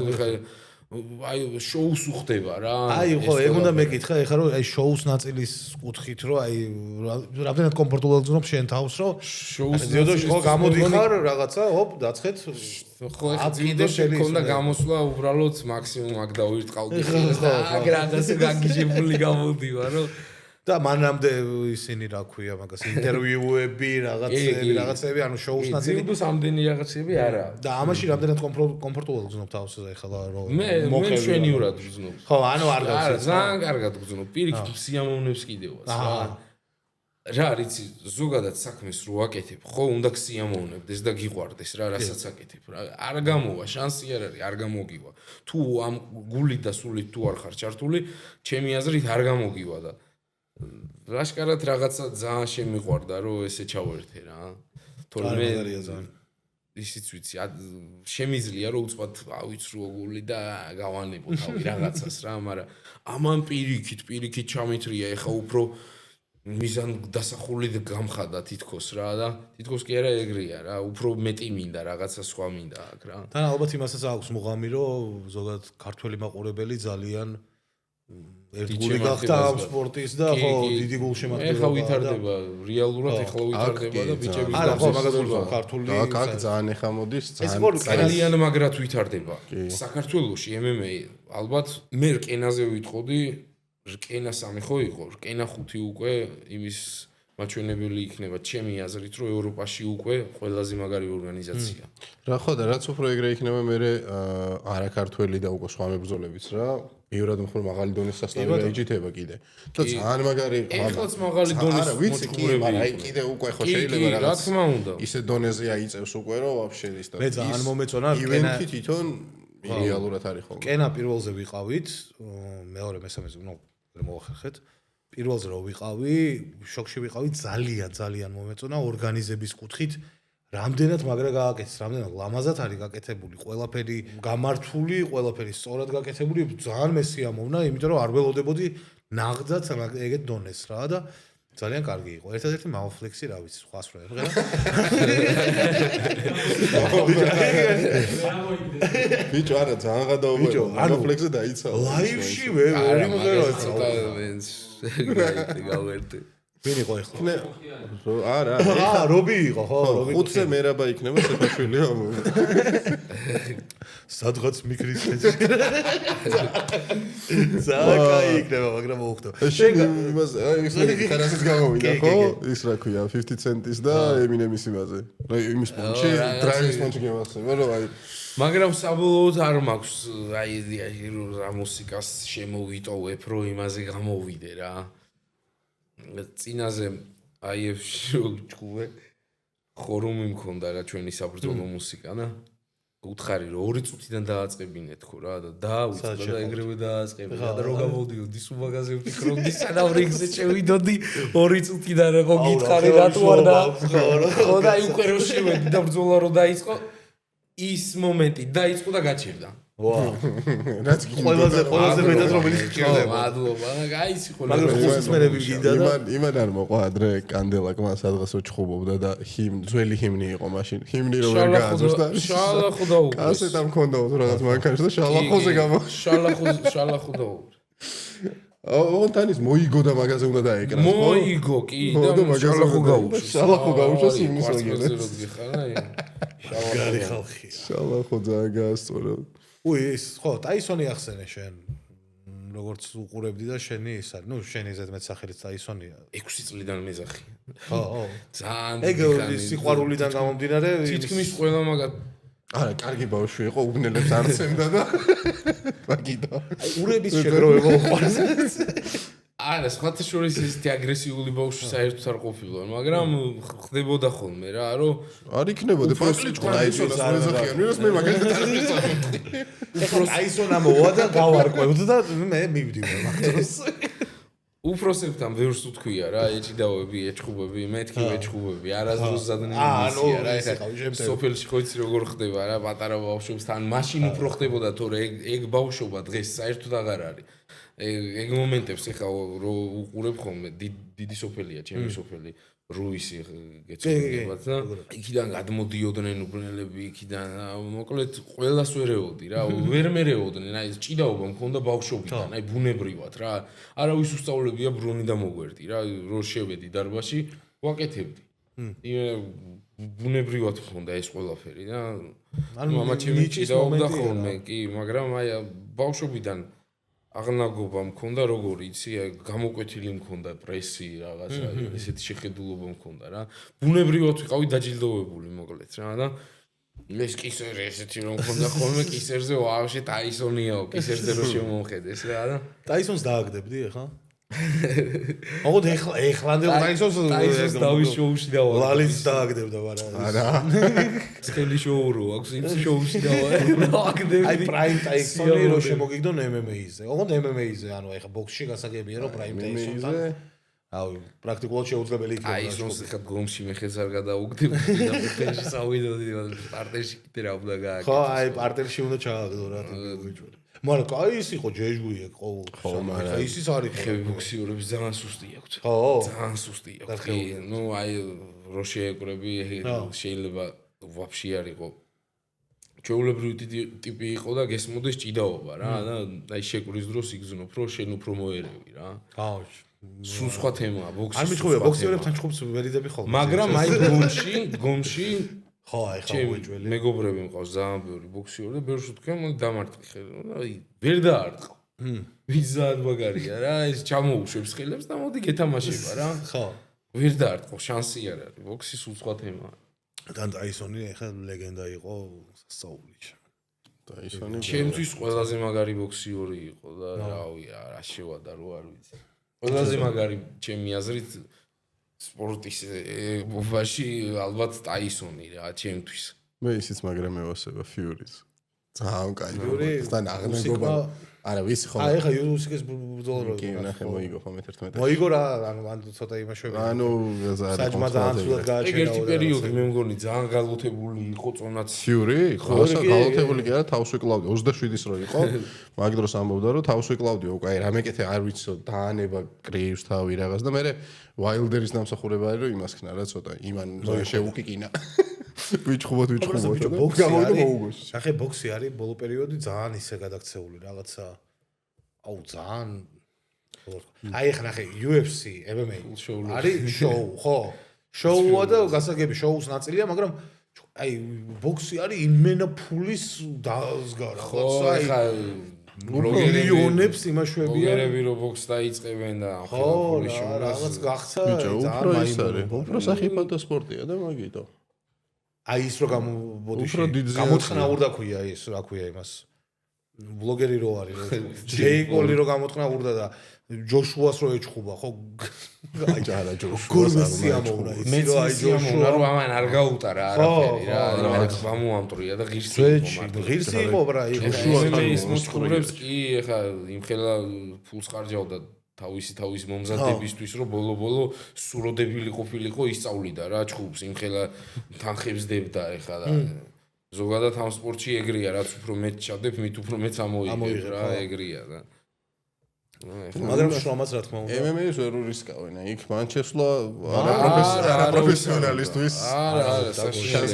აი შოუს უხდება რა. აი ხო, ეგ უნდა მეკითხა ეხლა რომ აი შოუს ნაწილის კუთხით რომ აი რამდენად კომფორტულად გზნობ შენ თავს რომ შოუს ძიუდოში ხო გამოდიხარ რაღაცა, hop, დაცხეთ. ხო, ახლა ძიუდოში მქონდა გამოსვლა უბრალოდ მაქსიმუმ აქ დავირტყავდი და აქ რაღაცა გაგიჟებული გამოდივარ რომ და მანამდე ისინი რა ქვია მაგას ინტერვიუები რაღაცები ანუ შოუს ნაწილი ძიუდოს ამდენი რაღაცები არა და ამაში რამდენად კომფორტულად გზნობ თავს ეხლა რომ მე მშვენივრად გზნობ ხო ანუ არ არა ძალიან კარგად გზნობ პირიქით სიამოვნებს კიდევაც რა რიცი ზოგადად საქმეს რო აკეთებ ხო უნდა გსიამოვნებდეს და გიყვარდეს რა რასაც აკეთებ რა არ გამოვა შანსი არ არის არ გამოგივა თუ ამ გულით და სულით თუ არ ხარ ჩართული ჩემი აზრით არ გამოგივა და რაშკარად რაღაცა ძალიან შემიყვარდა რომ ესე ჩავერთე რა თორემ ისიც ვიცი შემიძლია რომ უცბად ავიცრო გული და გავანებო თავი რაღაცას რა მაგრამ ამან პირიქით ჩამეთრია ეხა უფრო მიზან დასახული და გამხადა თითქოს რა და თითქოს კი არა ეგრეა რა უფრო მეტი მინდა რაღაცა სხვა მინდა აქ რა თან ალბათ იმასაც აქვს მუღამი რომ ზოგადად ქართველი მაყურებელი ძალიან ერთგული გახდა ამ სპორტის და ხო დიდი გულშემატკივრობა ეხლა ვითარდება რეალურად ეხლა ვითარდება და ბიჭების არა ხო მაგალითად ქართული აქ ძალიან ეხა მოდის ძალიან მაგრად ვითარდება საქართველოში MMA ალბათ მე რკენაზე ვიტყოდი რკენა 3 ხო იყო რკენა 5 უკვე იმის მაჩვენებელი იქნება ჩემი აზრით რომ ევროპაში უკვე ყველაზე მაგარი ორგანიზაცია რა ხო და რაც უფრო ეგრე იქნება მე არაქართველი და უკვე სხვა მებრძოლებიც რა ბევრად უფრო მაღალი დონის სასწავლებელი დაიჯითება კიდე და ძალიან მაგარი ეხლაც მაღალი დონის არა ვიცი კი მაგრამ აი კიდე უკვე ხო შეიძლება რა თქმა უნდა ისე დონეზე აიწევს უკვე რომ ვაფშე ის და მე ძალიან მომეწონა ივენთი თვითონ რეალურად არის ხოლმე კენა პირველზე ვიყავით მეორე მესამეზე ნუ მოვახერხეთ პირველზე რო ვიყავი შოქში ვიყავი ძალიან მომეწონა ორგანიზების კუთხით რამდენად მაგრა გააკეთეს, რამდენად ლამაზად არის გაკეთებული, ყველაფერი გამართული, ყველაფერი სწორად გაკეთებული, ძალიან მესიამოვნა, იმიტომ რომ არ ველოდებოდი ნაღდაც ეგეთ დონეს რა და ძალიან კარგი იყო. ერთადერთი მაუფლექსი რა ვიცი, სხვას რო ეხლა. ბიჭო, არა, ძალიან გადაუვერო. მაუფლექსზე დაიცალა. ლაივში ვერ იმღერა. გავერთე. ვინ იყო ეხლა? არა. რობი იყო, ხო, რობი. ხუთზე მერაბა იქნება საფაშვილი ამო. სადღაც მიკრის ხეში. ზაკა იქნება, მაგრამ მოუხდა. შენ იმას აი ხარასის გამოვიდა, ხო? ის რა ქვია, 50 ცენტის და ემინემის იმაზე. რა იმის პონჩი, დრაივის პონჩი გემახსევა, რომ აი მაგრამ საბოლოოდ არ მაქვს აი იდეა რომ რა მუსიკას შემოვიტოვებ, რომ იმაზე გამოვიდე რა. წინაზე აიებში ჭკუე ხორუმი მქონდა რა ჩვენი საბრძოლო მუსიკა და უთხარი რომ 2 წუთიდან დააწყებინეთ ხო რა და დაუწყდა და ეგრევე დააწყებინა და რო გამოვდიოდი სულ მაგაზე ვფიქრობდი სანამ რიგზე შევიდოდი 2 წუთიდან რო გითხარი რატო არ და ხო და უკვე რო შევედი და ბრძოლა რო დაიწყო ის მომენტი დაიწყო და გაჩერდა ვაუ რაც ყველაზე მეტად რომელიც გჭირდება მადლობა აი ის იყო მაგრამ ხუსის მერები გინდა და იმან არ მოყვა ადრე კანდელაკმა სადღაც უჩხუბობდა და ძველი ჰიმნი იყო მაშინ ჰიმნი რო ვერ გააძრს და შალახო დაუყურეს კასეტა მქონდა რაღაც მანქანაში და შალახოზე გამო შალახო დაუყურეს ოღონდ ის მოიგო და მაგაზე უნდა დაეკრას ხო მოიგო კი და შალახო გაუშვეს შალახო გაუშვეს იმის ვაგონზე შალახო ხალხი შალახო ძალიან გაასწორა ის ხო ტაისონი ახსენე შენ როგორც უყურებდი და შენი ის არის ნუ შენი ზედმეტ სახელიც ტაისონია 6 წლიდან მეძახი ხო ძალიან ეგ სიყვარულიდან გამომდინარე თითქმის ყველა მაგათ არა, კარგი ბავშვი იყო, უბნელებს არ ცემდა და მაგიტო. აი ურების შეგროვება უყვარს. არა, სხვათა შორის ესეთი აგრესიული ბავშვი საერთოდ არ ყოფილა, მაგრამ ხდებოდა ხოლმე რა, რომ არ იქნებოდა პაკლიჩკო აიძოს ზახიან, ვინც მე მაგალითად არ ვიცოდი. ეხლა აისონა მოვა და გავარკვევდა და მე მივდივარ მაგდროს. უფროსებთან ბევრს უთქვია რა, ეჭიდაოები, ეჭხუბები, მეთქი ეჭხუბები, არასდროს ზადნელი მისია რა, ეხლა სოფელში ხო იცი როგორ ხდება რა, პატარა ბავშვებთან, მაშინ უფრო ხდებოდა, თორე ეგ ბავშვობა დღეს საერთოდ აღარ არის. ეგ მომენტებს ეხლა რო უყურებ ხოლმე, დიდი სოფელია, ჩემი სოფელი, რუისი გეცნობათ და იქიდან გადმოდიოდნენ უბნელები, იქიდან მოკლედ ყველას ვერეოდი რა, ვერ მერეოდნენ, აი ჭიდაობა მქონდა ბავშვობიდან, აი ბუნებრივად რა. არავის უსწავლებია ბრუნი და მოგვერდი რა, რო შევედი დარბაზში, ვაკეთებდი. ბუნებრივად მქონდა ეს ყველაფერი და მამა ჩემი ჭიდაობდა ხოლმე, კი, მაგრამ აი ბავშვობიდან აღნაგობა მქონდა როგორი იცი, გამოკვეთილი მქონდა პრესი რაღაცა, ესეთი შეხედულობა მქონდა რა. ბუნებრივად ვიყავი დაჯილდოვებული მოკლედ რა და ეს კისერი ესეთი რომ მქონდა ხოლმე კისერზე ვაჟე ტაისონიაო, კისერზე რო შემომხედეს რა და ტაისონს დააგდებდი ახლა? ოღონდ ეხლანდელ ტაისონს დავის შოუში დავა. ლალიც დააგდებდა მაგრამ არა. სქელი შოუ რო აქვს იმ შოუში დააგდებდი. აი პრაიმ ტაისონი რო შემოგიგდონ MMA-ზე. ოღონდ MMA-ზე, ანუ ეხლა ბოქსში გასაგებია რომ პრაიმ ტაისონთან აი პრაქტიკულად შეუძლებელი იქნება. ტაისონს ეხლა გომში მე ხელს არ გადაუგდებდი და პარტერში წავიდოდი, პარტერში კიდე რა უნდა გააკეთო. ხო, აი პარტერში უნდა ჩააგდო რა თქმა. მაგრამ კაი ის იყო ჯეჟგვია ყოველ. ხო, მაგრამ ის არის ხევი ბოქსიორების ძალიან სუსტი აქვთ. ხო, ძალიან სუსტი აქვთ. ნუ აი რო შეეკრები შეიძლება ვაფშე არ იყო. ჩვეულებრივი ტიპი იყო და გესმოდეს ჭიდაობა რა და აი შეკვრის დროს იგზნოფ რომ შენ უფრო მოერევი რა. აუ სულ სხვა თემაა ბოქსი. არ მიჩხუბია ბოქსიორებთან ჩხუბს ვერიდები ხოლმე. მაგრამ აი გონში ხო, აი ხა უეჭველი. მეგობრები მყავს ძალიან ბევრი ბოქსიორი და ბევრს ვთქვი, მოდი დამარტყი ხელი. აი ვერ დაარტყო. ვიზად მაგარია რა, ეს ჩამოუშვებს ხელებს და მოდი გეთამაშება რა. ხო. ვერ დაარტყო, შანსი არ არის. ბოქსი სულ სხვა თემაა. თან ტაისონი ახლა ლეგენდა იყო სასწაულში. ტაისონი ჩემთვის ყველაზე მაგარი ბოქსიორი იყო და რავი, რა შევადა რო არ ვიცი. ყველაზე მაგარი ჩემი აზრით სპორტის ბობაში ალბათ ტაისონი რა ჩემთვის. მე ისიც მაგრამ მევასება ფიურის. ძალიან კაი. ფიურის თან აღნაგობა. არა, ვიცი ხო. აი ხა იუსიკეს ბრძოლა რო. კი, ნახე მოიგო ხომ 11. მოიგო რა, ანუ ცოტა იმაშვები. ანუ საჯმა ძალიან ცუდად გააჩერა. ეგ ერთი პერიოდი მე მგონი ძალიან გალოთებული იყო წონაც. ფიური? ხო, გალოთებული კი არა, თავს ვიკლავდი 27-ის რო იყო. მაგ დროს ამბობდა რომ თავს ვიკლავდი, უკვე აი რამეკეთე არ ვიცო, დაანება კრეივს თავი რაღაც და მე ვაილდერის დამსახურება არის რომ იმას ხნა რა ცოტა, იმან შეუკიკინა. ვიჩხუბოთ. გამოვიდა მოუგოს. ახე ბოქსი არის ბოლო პერიოდი ძალიან ისე გადაქცეული რაღაცა. აუ ძალიან აი ხა ნახე UFC, MMA არის შოუ, ხო? შოუა და გასაგები შოუს ნაწილია, მაგრამ აი ბოქსი არის იმენა ფულის დაზგა რაღაცა. აი ხა მილიონებს იმაშვებია. ბლოგერები რო ბოქს დაიწყებენ და ხო, რაღაც გახსა ძალიან მაინტერესია. უფრო სახიფათო სპორტია და მაგიტო. აი ის რო გამოთხრა ურდა ქვია ის, რა ქვია იმას. ბლოგერი რო არის, ჯეიკოლი რო გამოთხრა ურდა და ჯოშუას რო ეჩხუბა, ხო? აი ჯარა ჯოშუას ამოვნა ის რო აი ჯოშუა რო ამან არ გაუტარა არაფერი რა, რაღაც გამოამტრია და ღირსი იყო მარტო. ღირსი იყო ბრა, ის მოსწრებს კი ეხა იმხელა ფულს ხარჯავდა თავისი მომზადებისთვის რომ ბოლო სუროდებილი ყოფილიყო ისწავლიდა რა ჩხუბს იმხელა თანხებს დებდა ეხა და ზოგადად ამ სპორტში ეგრეა რაც უფრო მეტ ჩადებ მით უფრო მეტ ამოიღებ რა ეგრეა და მაგრამ შრომაც რა თქმა უნდა MMA-ს ვერ ურისკავენ იქ მან შესვლა არა პროფესიონალისტვის არა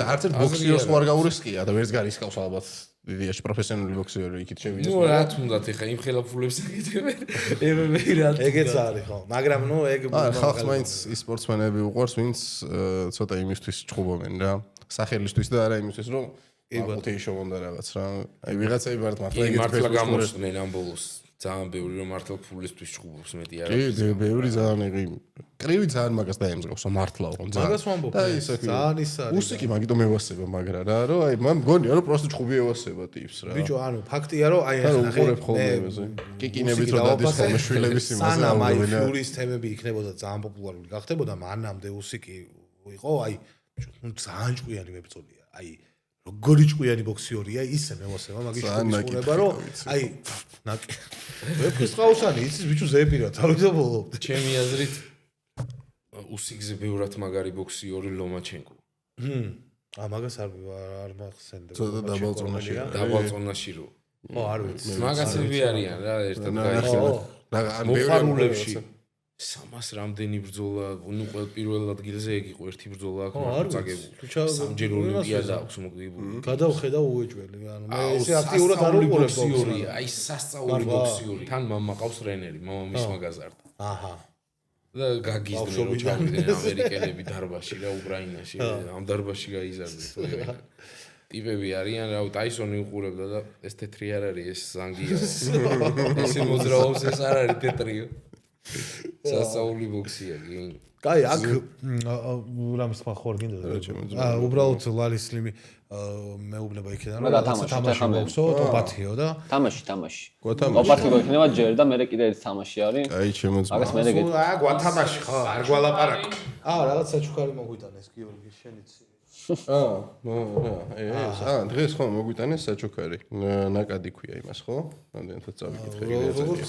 არც ერთ ბოქსიორს არ გაურისკია და ვერც გარისკავს ალბათ დიდიაში პროფესიონალი ბოქსიორი იქით შევიდეს. ნუ რა თუნდაც ეხა იმ ხელა ფულებს აკეთებენ. MMA რა. ეგეც არის ხო. მაგრამ ნუ ეგ ხალხს მაინც ის სპორტსმენები უყვარს, ვინც ცოტა იმისთვის ჭუბობენ რა. სახელისთვის და არა იმისთვის, რომ მარტო შემომდა რაღაც რა. აი ვიღაცები მარტო მართლა გამოსწნენ ამ ბოლოს. ძალიან ბევრი რომ მართლა ფულისთვის ჭუბობს მეტი არ კი, ბევრი ძალიან იღი. კრივი ძალიან მაგას დაემსგავს, მართლა ხო ძალიან. მაგას ვამბობ. ძალიან ის არის. უსიკი მაგიტომ ევასება მაგრამ რა, რომ აი მან მგონია რომ პროსტო ჭუბი ევასება ტიპს რა. ბიჭო, ანუ ფაქტია რომ აი ახლა უყურებ ხოლმე იმაზე. კიკინებით რომ დადის ხოლმე შვილების იმაზე. სანამ აი ფიურის თემები იქნებოდა ძალიან პოპულარული გახდებოდა, მანამდე უსიკი იყო, აი ძალიან ჭკვიანი მებრძოლია. აი როგორი ჭკვიანი ბოქსიორია, ისე მევასება მაგის შეგუნება რომ აი ნაკი. ვეფხის ყაოსანი იცის ბიჭო ზეპირა, თავისებოლო. ჩემი აზრით უსიკზე ბევრად მაგარი ბოქსიორი ლომაჩენკო. მაგას არ მახსენდება. ცოტა დაბალწონაში რო. ხო, არ ვიცი. მაგასები არიან რა, ერთად გაიხსნა. ან მოხარულებში 300 რამდენი ბრძოლა, ნუ პირველ ადგილზე ეგ იყო ერთი ბრძოლა აქ არ წაგებული. ვიცი. სამჯერ ოლიმპიადა აქვს მოგებული. გადავხედა უეჭველი, ანუ მე ესე აქტიურად არ უყურებ ბოქსიორი, აი სასწაული ბოქსიორი. თან მამა ყავს ტრენერი, მამამის მაგაზარდა. აჰა. და გაგიზდნენ რომ ჩავიდნენ ამერიკელები დარბაში რა უკრაინაში, ამ დარბაში გაიზარდეთ ყველა. ტიპები არიან, რა, ტაისონი უყურებდა და ეს თეთრი არ არის, ეს ზანგია. ესე მოძრაობს, ეს არ არის თეთრიო. სასწაული ბოქსია კი. კაი, აქ რამის სხვა ხوار გინდა და უბრალოდ ლალის ლიმი მეუბნება იქიდან რომ თამაში ბოქსო, ტოპათიო და თამაში. გვათამაში. ტოპათი გვექნება ჯერ და მე კიდე ერთი თამაში არის. აი შემოძმა. მაგას მე გეტყვი. გვათამაში ხო, არ გვალაპარაკო. რაღაც საჩუქარი მოგვიტანეს გიორგი შენიც. დღეს ხო მოგვიტანეს საჩუქარი. ნაკადი ქვია იმას ხო? რამდენად წავიკითხე როგორც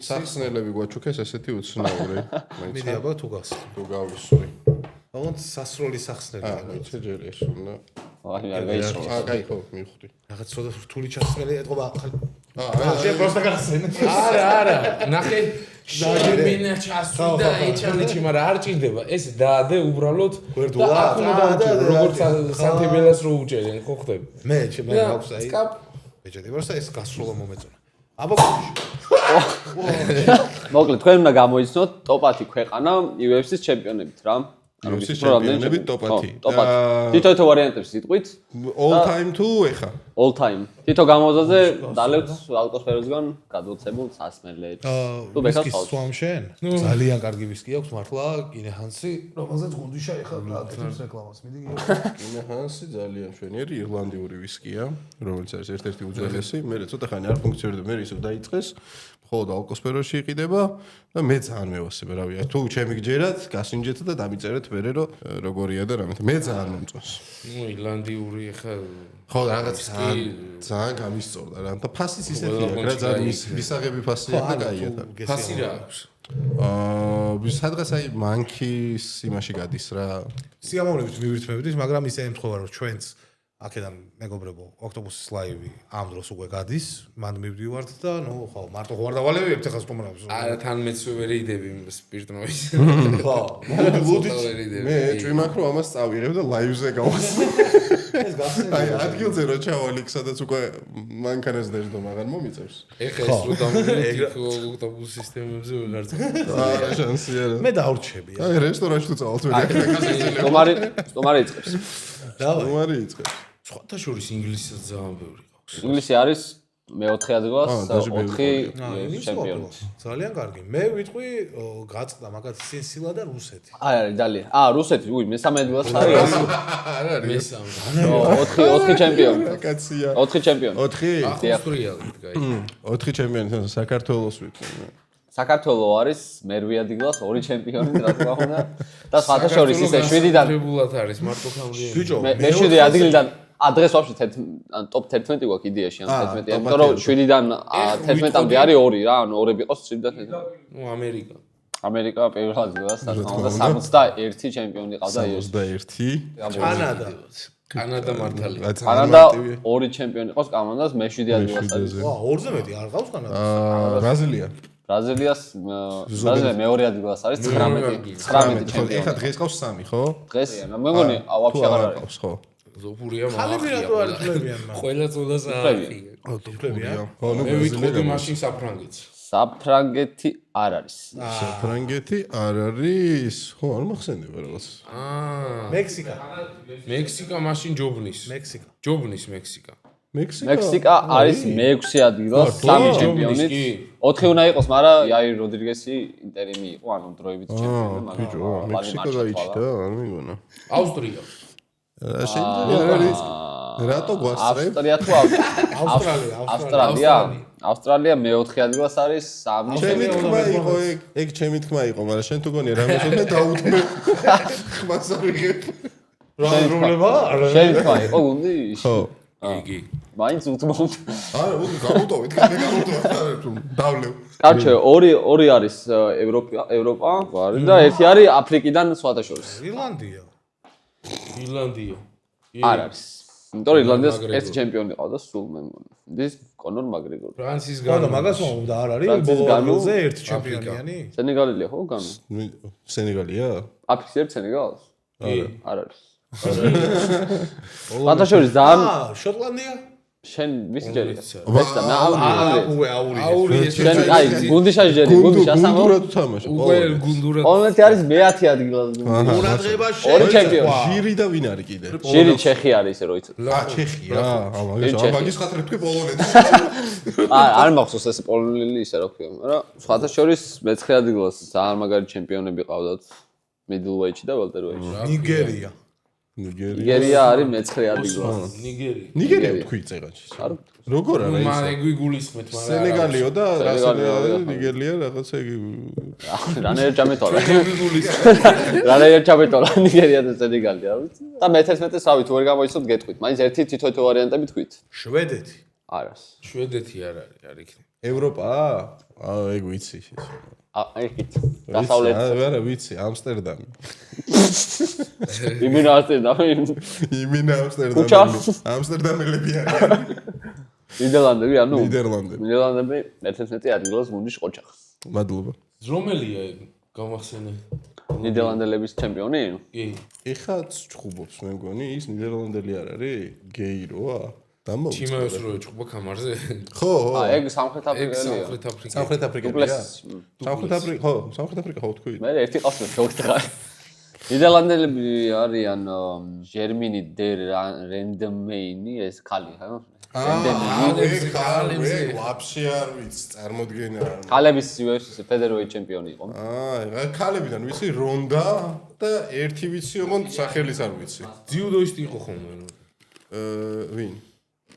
სახსნელები გვაჩუქეს ესეთი უცნაური. მიდი აბა თუ გას. თუ გავისური. თუმცა სასროლი სახსნელი. მეც ჯერი ესუნა. აი არ გაიცნო. კაი ხო მივხვდი. რაღაც ცოტა რთული ჩასწრელი ეთყობა. შენ პროსტა გასცენ. არა, ნახე მინა ჩასვიდა ეჩანიჩი, მაგრამ არ ჭირდება. ეს დაადე უბრალოდ გვერდულა როგორც სანტიბელას რო უჭერენ, ხო ხდები? მე მაქვს აი. მეჭედი პროსტა ეს გასროლა მომეწონა. აბა მოკლედ თქვენ უნდა გამოიცნოთ ტოპ-10 ქვეყანა UFC-ის ჩემპიონებით რა. UFC-ის ჩემპიონები ტოპ-10. თითო ვარიანტებს იტყვით. All time თუ ეხა? All time. თითო გამოზაზე დალევთ ალკოსფეროსგან გადმოცემულ სასმელებს. თუ ბეკას ყავს. სვამშენ? ძალიან კარგი ვისკი აქვს მართლა, კინეჰანსი, რომელზეც გუნდიშა ეხლა აკეთებს რეკლამას. მიდი გიო. კინეჰანსი ძალიან მშვენიერი ირლანდიური ვისკია, რომელიც არის ერთ-ერთი უძველესი. მე ცოტა ხანი არ ფუნქციონირდება, მე ისევ დაიწყეს. მხოლოდ ალკოსფეროში იყიდება და მე ძალიან მევასება, რავი, თუ ჩემი გჯერათ, გასინჯეთ და დამიწერეთ მერე რომ როგორია და რამე. მე ძალიან მომწონს. ნუ ირლანდიური ხა ხო, რაღაც ძალიან გამისწორდა რა. და ფასიც ისეთია, რა ძალიან მისაღები ფასია და კაია. ფასი რა აქვს? სადღაც აი მანქის იმაში გადის რა. სიამოვნებით მივირთმევით, მაგრამ ისე ემთხოვა რომ ჩვენც აქედან მეგობრებო, ოქტომბრის ლაივი ამ დროს უკვე გადის, მან მივდივართ და ნუ ხო, მარტო ხო არ დავალევებთ ახლა სტუმრებს. არა, თან მეც ვერ იდები სპირტნოვის. ხო, მე ჭვიმაქ რომ ამას წავიღებ და ლაივზე გავასწრებ. ეს გახსენდა. აი, ადგილზე რო ჩავალიქ, სადაც უკვე მანქანას დაждო, მაგრამ მომიწევს. ეხა ეს რო დამოვიდეთ ოქტომბრის სისტემებზე ვეღარ წავიდეთ. არა, შანსია რა. მე დავრჩები. აი, რესტორანში თუ წავალთ ვერ სტომარი იწყებს. სტომარი იწყებს. სხვათა შორის ინგლისსაც ძალიან ბევრი ყავს. ინგლისი არის მეოთხე ადგილას 4 ჩემპიონი. ძალიან კარგი. მე ვიტყვი გაწყდა მაგათ სინსილა და რუსეთი. აი არის ძალიან. რუსეთი, მესამე ადგილას არის. არ არის. მესამე. 4 ჩემპიონი. კაცია. 4 ჩემპიონი. 4? ავსტრიალი დგაი. 4 ჩემპიონი, საქართველოს ვიტყვი. საქართველო არის მერვე ადგილას 2 ჩემპიონი რა თქმა უნდა და სხვათა შორის ისე 7-დან რეგულად არის მარტო ხამრიანი. ბიჭო, მე 7 ადგილიდან დღეს ვაფშე ტოპ 11 გვაქვს იდეაში ან 11. იმიტომ რომ 7-დან 11-მდე არის 2 რა, ანუ 2 იყოს 7-დან 11. ნუ ამერიკა. ამერიკა პირველ ადგილას რა თქმა უნდა 61 ჩემპიონი ყავდა ეს. 61. კანადა მართალია. კანადა 2 ჩემპიონი ყავს კანადას, მე 7 ადგილას არის. ვა, 2-ზე მეტი არ ყავს კანადა. ბრაზილია. ბრაზილიას მეორე ადგილას არის 19 ჩემპიონი. ეხლა დღეს ყავს 3, ხო? დღეს მე მგონი ვაფშე აღარ არის. ხო. ზოფურია ხალები რატო არ ფლებიან მაგ? ყველა წოდას აახია. ფლებიან? ხო, ნუ მე ვიტყოდი მაშინ საფრანგეთს. საფრანგეთი არ არის. საფრანგეთი არ არის. ხო, არ მახსენდება რაღაც. მექსიკა. მექსიკა მაშინ ჯობნის. მექსიკა. ჯობნის მექსიკა. მექსიკა არის მე-6 ადგილას 3 ჩემპიონით. 4 უნდა იყოს, მაგრამ იაირ როდრიგესი ინტერიმი იყო, ანუ დროებით ჩემპიონი, მაგრამ მექსიკა გაიჩნდა, არ მიგონა. აუსტრია. რატო გვასწრებ? ავსტრია თუ ავსტრალია მე-4 ადგილას არის 3 ჩემი თქმა იყო ეგ ჩემი თქმა იყო, მაგრამ შენ თუ გონია რამე შევდე დაუთმე. ხმას აღიღებ. რა პრობლემა? შენ თქმა იყო გუნდი? ხო. იგი. მაინც უთმობ. არა, გამოტოვეთ, გამოტოვეთ. დავლევ. კარჩე, ორი არის ევროპა, და ერთი არის აფრიკიდან სხვათა შორის. ირლანდია. არ არის. იმიტომ ირლანდიას ერთი ჩემპიონი ყავდა სულ მე მგონი. ის კონორ მაგრეგორი. ფრანცის განო განო. მაგას მომდა არ არის ფრანცის ბოლო განო, ადგილზე ერთი ჩემპიონიანი? სენეგალია ხო განო? სენეგალია? აფიქსებ სენეგალს? არ არის. სხვათა შორის ძალიან შოტლანდია? შენ ვისი ჯერია? აური შენ აი გუნდიშას ჯერი, გუნდიშას ამო. გუნდურად თამაშობ. უკვე გუნდურად. პოლონეთი არის მე-10 ადგილას. ყურადღება ორი ჩემპიონი. ჟირი და ვინ არის კიდე? ჟირი ჩეხი არის ესე რო იცი. ჩეხია. მაგის ხათრებ თქვი პოლონეთს. არ მახსოვს ეს პოლონელი ისე რა ქვია, მაგრამ სხვათა შორის მე-9 ადგილას ძალიან მაგარი ჩემპიონები ყავდათ middleweight და welterweight. ნიგერია. ნიგერია არის მე-9 ადგილას. ნიგერია თქვი წეგანში. როგორ არა ის? მაგრამ ეგვი გულისხმეთ, მაგრამ სენეგალიო და ნიგერია რაღაცა იგი რანაირ ჩამეთვალა. რანაირ ჩამეთვალა ნიგერია და სენეგალია. და მე-11-ს რავი თუ ვერ გამოიცნობთ გეტყვით. მაინც ერთი თითო ვარიანტები თქვით. შვედეთი. არას. შვედეთი არ არის, არ იქნება. ევროპა? ეგ ვიცი ის. აიქით. დასავლეთ. არა ვიცი, ამსტერდამი. იმენ ამსტერდამი. იმენ ამსტერდამი. კუჩა. ამსტერდამელები არიან. ნიდერლანდები, ანუ ნიდერლანდები. მე-11 ადგილას გუნდის ყოჩახს. მადლობა. რომელია ეგ? გამახსენე. ნიდერლანდელების ჩემპიონი? კი. ეხა ჩხუბობს მე მგონი, ის ნიდერლანდელი არ არის? გეიროა? დამოუწევ. ჩიმაოს რო ჭუბა კამარზე. ხო. ეგ სამხრეთ აფრიკელია. სამხრეთ აფრიკელია. სამხრეთ აფრიკა ხო თქვი? მე ერთი ყავს მოგწღარ. ნიდერლანდელები არიან ჟერმინი დერ რენდმეინი ეს ხალი, ხო? რენდმეინი. ვაფშე არ ვიცი, წარმოდგენა არ. ხალების UFC ფედეროი ჩემპიონი იყო. ხალებიდან ვიცი რონდა და ერთი ვიცი ოღონდ სახელის არ ვიცი. ძიუდოისტი იყო ხოლმე. ვინ?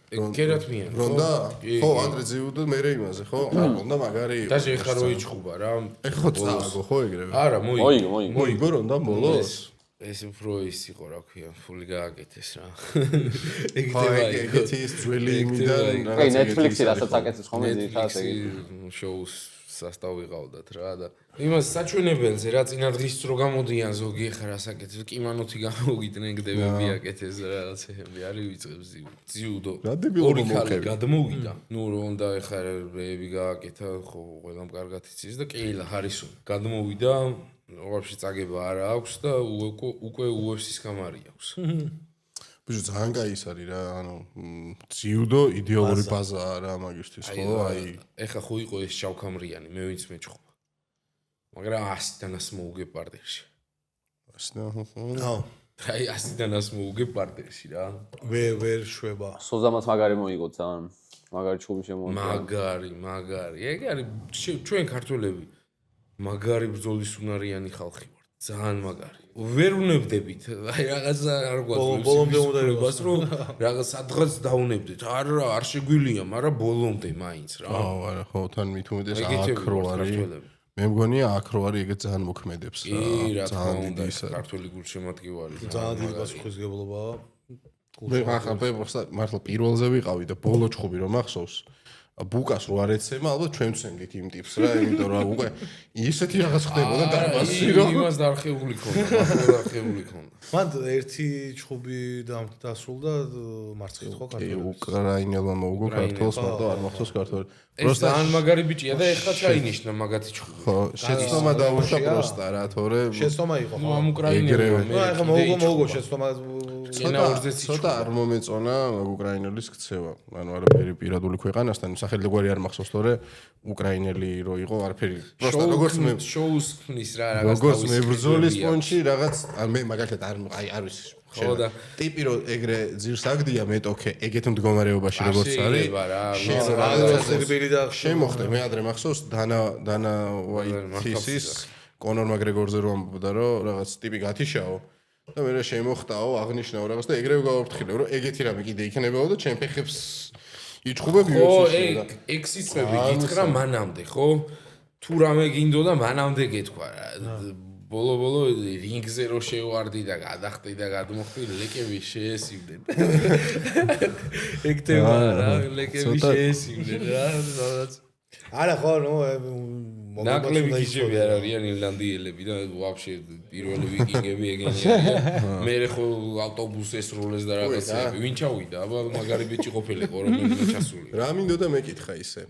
კერატმიან. რონდა? ხო, ანდრე ძიუდო მერე იმაზე, ხო? რონდა მაგარი იყო. და ეხა რო იჭხუბა რა. ეხა წააგო ხო ეგრევე? არა, მოიგო რონდა ბოლოს. ეს უფრო ის იყო რა ქვია, ფული გააკეთეს რა. ეგეთი ის ძველი იმიდან რაღაცა. აი Netflix-ი რასაც აკეთებს ხოლმე ძირითადად ეგ შოუს სასტავი ყავდათ რა და იმას საჩვენებელზე რა წინა დღის რო გამოდიან ზოგი ხა რასაკეთებს კიმანოთი გამოგიდნენ გდებები აკეთეს რაღაცები არის ვიწყებს ძიუდო ორი ხალი გადმოვიდა ნუ რო უნდა ხა რეები გააკეთა ხო ყველამ კარგად იცის და კეილა ჰარისონი გადმოვიდა ვაფშე წაგება არა აქვს და უკვე UFC-ს გამარი აქვს ბიჭო ძალიან კაი ის არის რა ანუ ძიუდო იდეალური ბაზაა რა მაგისთვის ხო აი ეხა ხო იყო ეს შავქამრიანი მე ვინც მეჭხობა მაგრამ 100-დანას მოუგე პარტერში 100 აი 100-დანას მოუგე პარტერში რა ვერ შვება სოზამაც მაგარი მოიგო ძალიან მაგარი ჩხუბი შემოიღო მაგარი ეგ არის ჩვენ ქართველები მაგარი ბრძოლის უნარიანი ხალხი ვართ ძალიან მაგარი ვერ უნებდებით აი რაღაცა არ გვაქვს ბოლომდე უნდა იყოს რომ რაღაც სადღაც დაუნებდეთ არა არ შეგვილია მაგრამ ბოლომდე მაინც რა არა ხო თან მით უმეტეს აკრო არის მე მგონია აკრო არის ეგეც ძალიან მოქმედებს რა ძალიან უნდა ქართული გულშემატკივარი ძალიან დიდი პასუხისმგებლობაა მე მართლა პირველზე ვიყავი და ბოლო ჩხუბი რომ ახსოვს ბუკას რო არ ეცემა ალბათ ჩვენ ვცემდით იმ ტიპს რა იმიტომ რომ უკვე ისეთი რაღაც ხდებოდა დარბაზში რომ იმას დარხეული ქონდა მან ერთი ჩხუბი დასრულდა მარცხით ხო ქართველებს უკრაინელმა მოუგო ქართულს მარტო არ მახსოვს ქართველი პროსტა ან მაგარი ბიჭია და ეხლა ჩაინიშნა მაგათი ჩხუბი ხო შეცდომა დაუშვა პროსტა რა თორე შეცდომა იყო ხო ამ უკრაინელმა ნუ ეხლა მოუგო შეცდომა ცოტა არ მომეწონა უკრაინელის ქცევა ანუ არაფერი პირადული ქვეყანასთან სახელგვარი არ მახსოვს თორე უკრაინელი რო იყო არაფერი პროსტა როგორც შოუს ხნის რა რაღაც როგორც მებრძოლის პონჩი რაღაც მე მაგალითად არ ვიცი ხო და ტიპი რომ ეგრე ძირს აგდია მეტოქე ეგეთ მდგომარეობაში როგორც არის სერბილი და შემოხდა მე ადრე მახსოვს დანა ვაიტისის კონორ მაკგრეგორზე რომ ამბობდა რომ რაღაც ტიპი გათიშაო და მე შემოხდაო აღნიშნაო რაღაც და ეგრევე გავაფრთხილე რომ ეგეთი რამე კიდე იქნებაო და ჩემ ფეხებს იჭხუბებ UFC-ში და ექსიცები გითხრა მანამდე ხო თუ რამე გინდოდა მანამდე გეთქვა რა ბოლო რინგზე რო შევარდი და გადახტი და გადმოხტი ლეკები შეესივდნენ ექტევა რა ლეკები შეესივდნენ რა სადაც არა ხო ნუ ნაკლები გიჟები არ არიან ირლანდიელები და ვაფშე პირველი ვიკინგები ეგენი არიან მე ხო ავტობუსს ესროლეს და რაღაცები ვინ ჩავიდა აბა მაგარი ბიჭი ყოფილიყო რომელიმე ჩასული რა მინდოდა მეკითხა ისე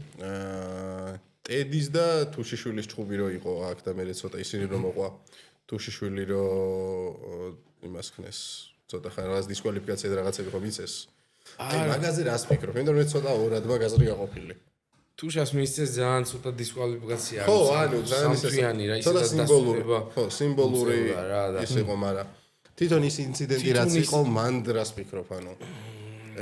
ტედის და თუშიშვილის ჭუბი რო იყო აქ და მე ცოტა ისინი რომ მოყვა თუშიშვილი რო იმას ხნეს ცოტა ხან რაღაც დისკვალიფიკაცია და რაღაცები ხო მიცეს აი მაგაზე რას ფიქრობ მე მე ცოტა ორად მაგაზრი გაყოფილი თუშას მისცეს ძალიან ცოტა დისკვალიფიკაცია ხო ანუ ძალიან სამთვიანი რა ცოტა სიმბოლური ხო სიმბოლური ის იყო მაგრამ თვითონ ის ინციდენტი რაც იყო მან რას ფიქრობ ანუ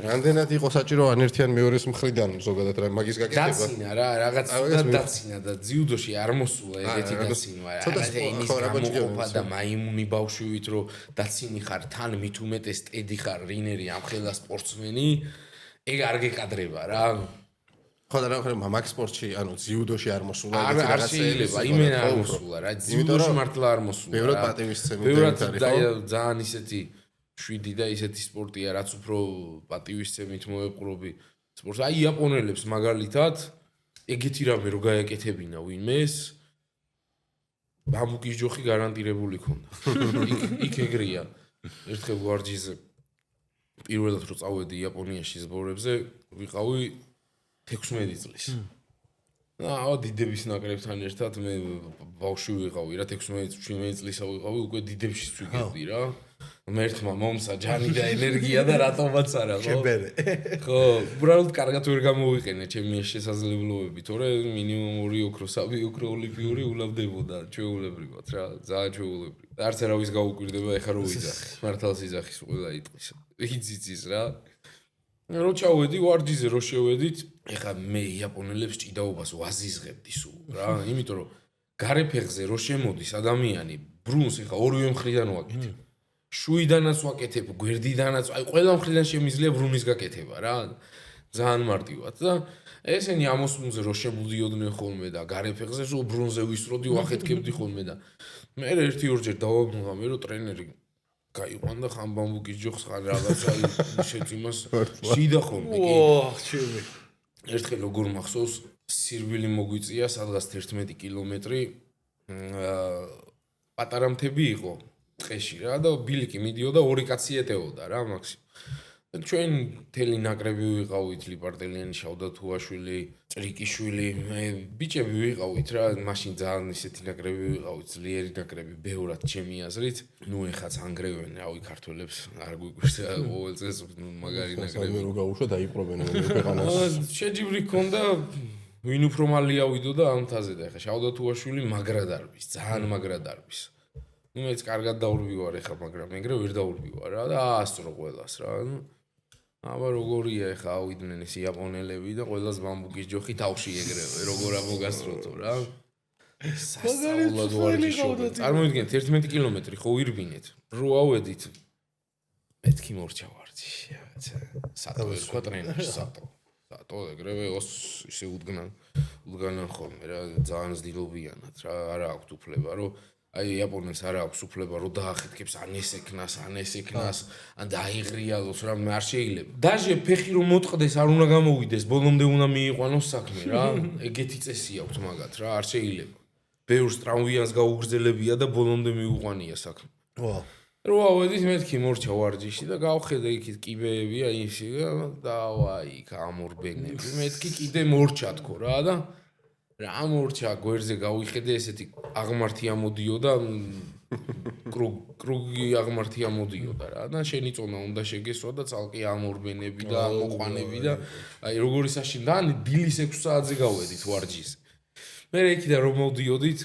რამდენად იყო საჭირო ან ერთიან მეორეს მხრიდან ზოგადად რა მაგის გაკეთება დაცინა რა რაღაც დაცინა და ძიუდოში არ მოსულა ეგეთი დაცინა რა ენის გამოყოფა და მაიმუნი ბავშვით რო დაცინი ხარ თან მით უმეტეს ტედი ხარ რინერი ამ ხელა სპორტსმენი ეგ არ გეკადრება რა ხო და რა ხარ მაგ სპორტში ანუ ძიუდოში არ მოსულა ეგეთი რაღაცა იმენა არ მოსულა რა ძიუდოში მართლა არ მოსულა ბევრად პატივისცემი ძალიან ისეთი შვიდი და ისეთი სპორტია რაც უფრო პატივისცემით მოეყრობი სპორტს აი იაპონელებს მაგალითად ეგეთი რამე რო გაეკეთებინა ვინმეს ბამბუკის ჯოხი გარანტირებული ქონდა იქ ეგრეა ერთხელ ვარჯიშზე პირველად რო წავედი იაპონიაში ზბორებზე ვიყავი 16 წლის აა დიდების ნაკრებთან ერთად მე ბავშვი ვიყავი რა 16 წლისა ვიყავი უკვე დიდებშიც ვიგებდი რა მერთმა მომსა ჯანი და ენერგია და რატომაც არა ხო? შებერე. ხო, უბრალოდ კარგად ვერ გამოვიყენე ჩემი შესაძლებლობები, თორე მინიმუმ 2 ოქროსავი ოქრო ოლიმპიური ულავდებოდა ჩვეულებრივად რა, ძალიან ჩვეულებრივ. არც არავის გაუკვირდება ეხა რო ვიძახი, მართალს იძახის ყველა იტყვის. იციცის რა. რო ჩავედი ვარჯიშზე რო შევედით, ეხა მე იაპონელებს ჭიდაობას ვაზიზღებდი სულ რა, იმიტომ რომ გარე ფეხზე რო შემოდის ადამიანი, ბრუნს ეხა ორივე მხრიდან ვაკეთებ. შუიდანაც ვაკეთებ, გვერდიდანაც, აი ყველა მხრიდან შემიძლია ბრუნის გაკეთება რა. ძალიან მარტივად და ესენი ამოსუნზე რო შემოდიოდნენ ხოლმე და გარე ფეხზე სულ ბრუნზე ვისროდი, ვახეთქებდი ხოლმე და მე ერთი ორჯერ დავაბმულამე რომ ტრენერი გაიყვანდა ხან ბამბუკის ჯოხს ხან რაღაცა შეწიმას შიდა ხოლმე კი. ჩემი. ერთხელ როგორ მახსოვს, სირბილი მოგვიწია სადღაც 11 კილომეტრი პატარა მთები იყო ტყეში რა და ბილიკი მიდიოდა ორი კაცი ეტეოდა რა მაქსიმუმ. ჩვენ თელი ნაკრები ვიყავით ლიპარტელიანი, შავდათუაშვილი, ჭრიკიშვილი, მე ბიჭები ვიყავით რა, მაშინ ძალიან ისეთი ნაკრები ვიყავით, ძლიერი ნაკრები, ბევრად ჩემი აზრით. ნუ ეხაც ანგრევენ, რავი ქართველებს არ გვიგვირს ყოველ წელს მაგარი ნაკრები. რო გაუშვა დაიპყრობენ ქვეყანას. შეჯიბრი ქონდა ვინ უფრო მალე ავიდოდა ამ თაზე და ეხა შავდათუაშვილი მაგრად არის, ძალიან მაგრად არის. ნუ მეც კარგად დაურბივარ ეხა, მაგრამ ეგრე ვერ დაურბივარ რა და აასწრო ყველას რა. აბა როგორია ეხა ავიდნენ ეს იაპონელები და ყველას ბამბუკის ჯოხი თავში ეგრევე, როგორ ამოგასწროთო რა. სასწაულად ვარჯიშობთ. წარმოვიდგინეთ 11 კილომეტრი ხო ვირბინეთ. რო ავედით მეთქი მორჩა ვარჯიში, რაღაცა. სატო ერქვა ტრენერს, სატო. სატო ეგრევე ისე უდგანან ხოლმე რა, ძალიან ზდილობიანად რა, არა აქვთ უფლება რომ აი იაპონელს არ აქვს უფლება რომ დაახეთქებს ან ესეკნას ან დაიღრიალოს რა არ შეიძლება. დაჟე ფეხი რომ მოტყდეს არ უნდა გამოვიდეს, ბოლომდე უნდა მიიყვანოს საქმე რა. ეგეთი წესი აქვს მაგათ რა, არ შეიძლება. ბევრს ტრამვიანს გაუგრძელებია და ბოლომდე მიუყვანია საქმე. ვა. რო ავედით მეთქი მორჩა ვარჯიში და გავხედე იქით კიბეებია ისი და ვაი გამორბენები. მეთქი კიდე მორჩა თქო რა და რა მორჩა გვერდზე გავიხედე ესეთი აღმართი ამოდიოდა კრუგი აღმართი ამოდიოდა რა და შენი წონა უნდა შეგესვა და ცალკე ამორბენები და მოყვანები და აი როგორი საშინდა ან დილის 6 საათზე გავედით ვარჯიშზე მე იქიდან რომ მოვდიოდით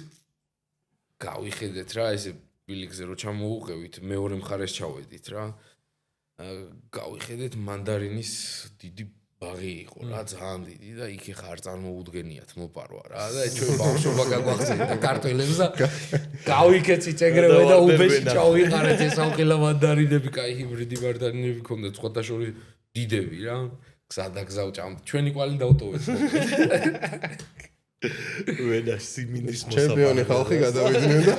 გავიხედეთ რა ესე თბილისზე რო ჩამოუყევით, მეორე მხარეს ჩავედით რა. გავიხედეთ მანდარინის დიდი ბაღი იყო რა, ძალიან დიდი და იქ ხა არ წარმოუდგენიათ მოპარვა რა და ჩვენ ბავშვობა გაგვახსენდა ქართველებს და გავიქეთ წეგრევე და უბეში ჩავიყარეთ ესალყილა მანდარინები, კაი ჰიბრიდი მანდარინები ქონდათ სხვათა შორის დიდები რა. გზადაგზავ ჭამთ. ჩვენი კვალი დავტოვეთ. ვედა სიმინდის ჩემპიონი ხალხი გადავიდნენ და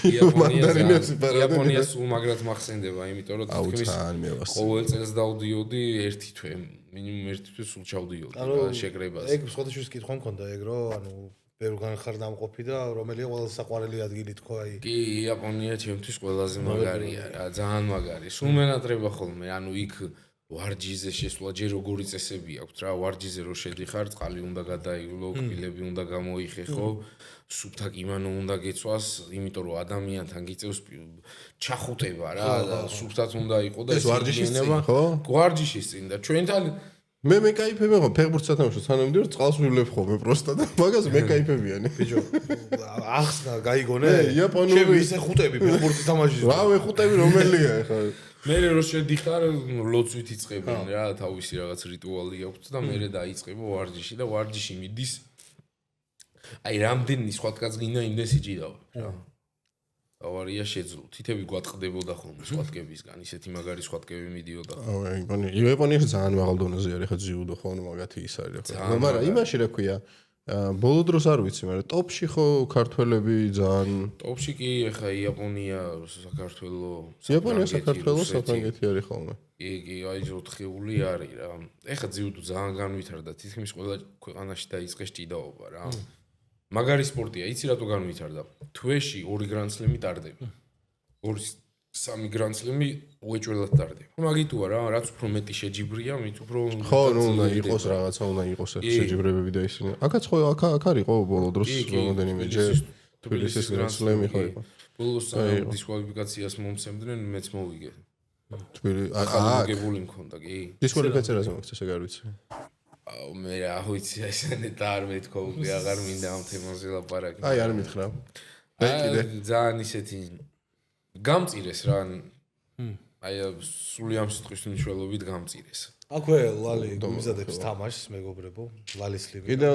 იაპონიას უმაგრად მახსენდება, იმიტომ რომ თითქმის ყოველ წელს დავდიოდი ერთი თვე, მინიმუმ ერთი თვე სულ ჩავდიოდი შეკრებაზე. ეგ სხვადასხვა კითხვა მქონდა ეგ რომ ანუ ბევრგან ხარ დამყოფი და რომელია ყველაზე საყვარელი ადგილი თქო აი. კი, იაპონია ჩემთვის ყველაზე მაგარია რა, ძალიან მაგარი. სულ მენატრება ხოლმე, ანუ იქ ვარჯიზე შესვლა ჯერ როგორი წესები აქვს რა, ვარჯიზე რო შედიხარ, წყალი უნდა გადაივლო, კბილები უნდა გამოიხეხო, სუფთა კიმანო უნდა გეცვას, იმიტომ რომ ადამიანთან გიწევს ჩახუტება რა და სუფთაც უნდა იყო და ეს ვარჯიშის წინ ხო? ვარჯიშის წინ და ჩვენთან მე კაიფები ხო ფეხბურთს სათამაშო სანამდე რომ წყალს ვივლებ ხოლმე პროსტა და მაგას მე კაიფებიანი. ბიჭო, ახსნა გაიგონე? იაპონური ჩემი ისე ხუტები ფეხბურთის თამაშის. რა ხუტები რომელია ხა? მე რო შედიხარ ლოცვით იწყებენ რა, თავისი რაღაც რიტუალი აქვს და მე დაიწყება ვარჯიში და ვარჯიში მიდის აი რამდენი სხვა კაცგინა იმდეს იჭიდავ რა. ავარია შეძლო. თითები გვატყდებოდა ხოლმე სხვა კებისგან, ისეთი მაგარი სხვა კები მიდიოდა. იაპონიაში ძალიან მაღალ დონეზე არის ხა ჯიუდო ხოლმე მაგათი ის არის ხო. მაგრამ იმაში რა ქვია ბოლო დროს არ ვიცი, მაგრამ ტოპში ხო ქართველები ძალიან ტოპში კი ხა იაპონია, საქართველოს, საფრანგეთი არის ხოლმე. კი, აი ოთხეული არის რა. ეხა ჯიუდო ძალიან განვითარდა, თითქმის ყველა ქვეყანაში დაიწყეს ჭიდაობა რა. მაგარი სპორტია, იცი რატო განვითარდა? თვეში 2 გრანდსლემი ტარდება. 2-3 გრანდსლემი უეჭველად ტარდება. მაგითუა რა, რაც უფრო მეტი შეჯიბრია, მით უფრო ხო, ნუ უნდა იყოს რაღაცა, უნდა იყოს შეჯიბრებები და ისინი. აქაც ხო, აქ არისო ბოლო დროს რამოდენიმეჯერ თბილისის გრანდსლემი ხო იყო. ბოლოს დისკვალიფიკაციას მომცემდნენ, მეც მოვიგე. თბილისი აგებული მქონდა, კი. დისკვალიფიკაციაზე მოხდა, ესე არ ვიცი. მე რა ვიცი ესენი და არ მეთქო უკვე აღარ მინდა ამ თემაზე ლაპარაკი. აი არ მითხრა. ძალიან ისეთი გამწირეს რა. აი სული ამ სიტყვის მნიშვნელობით გამწირეს. აქვე ლალი გუმზადებს თამაშს მეგობრებო, ლალის ლიმი. კიდე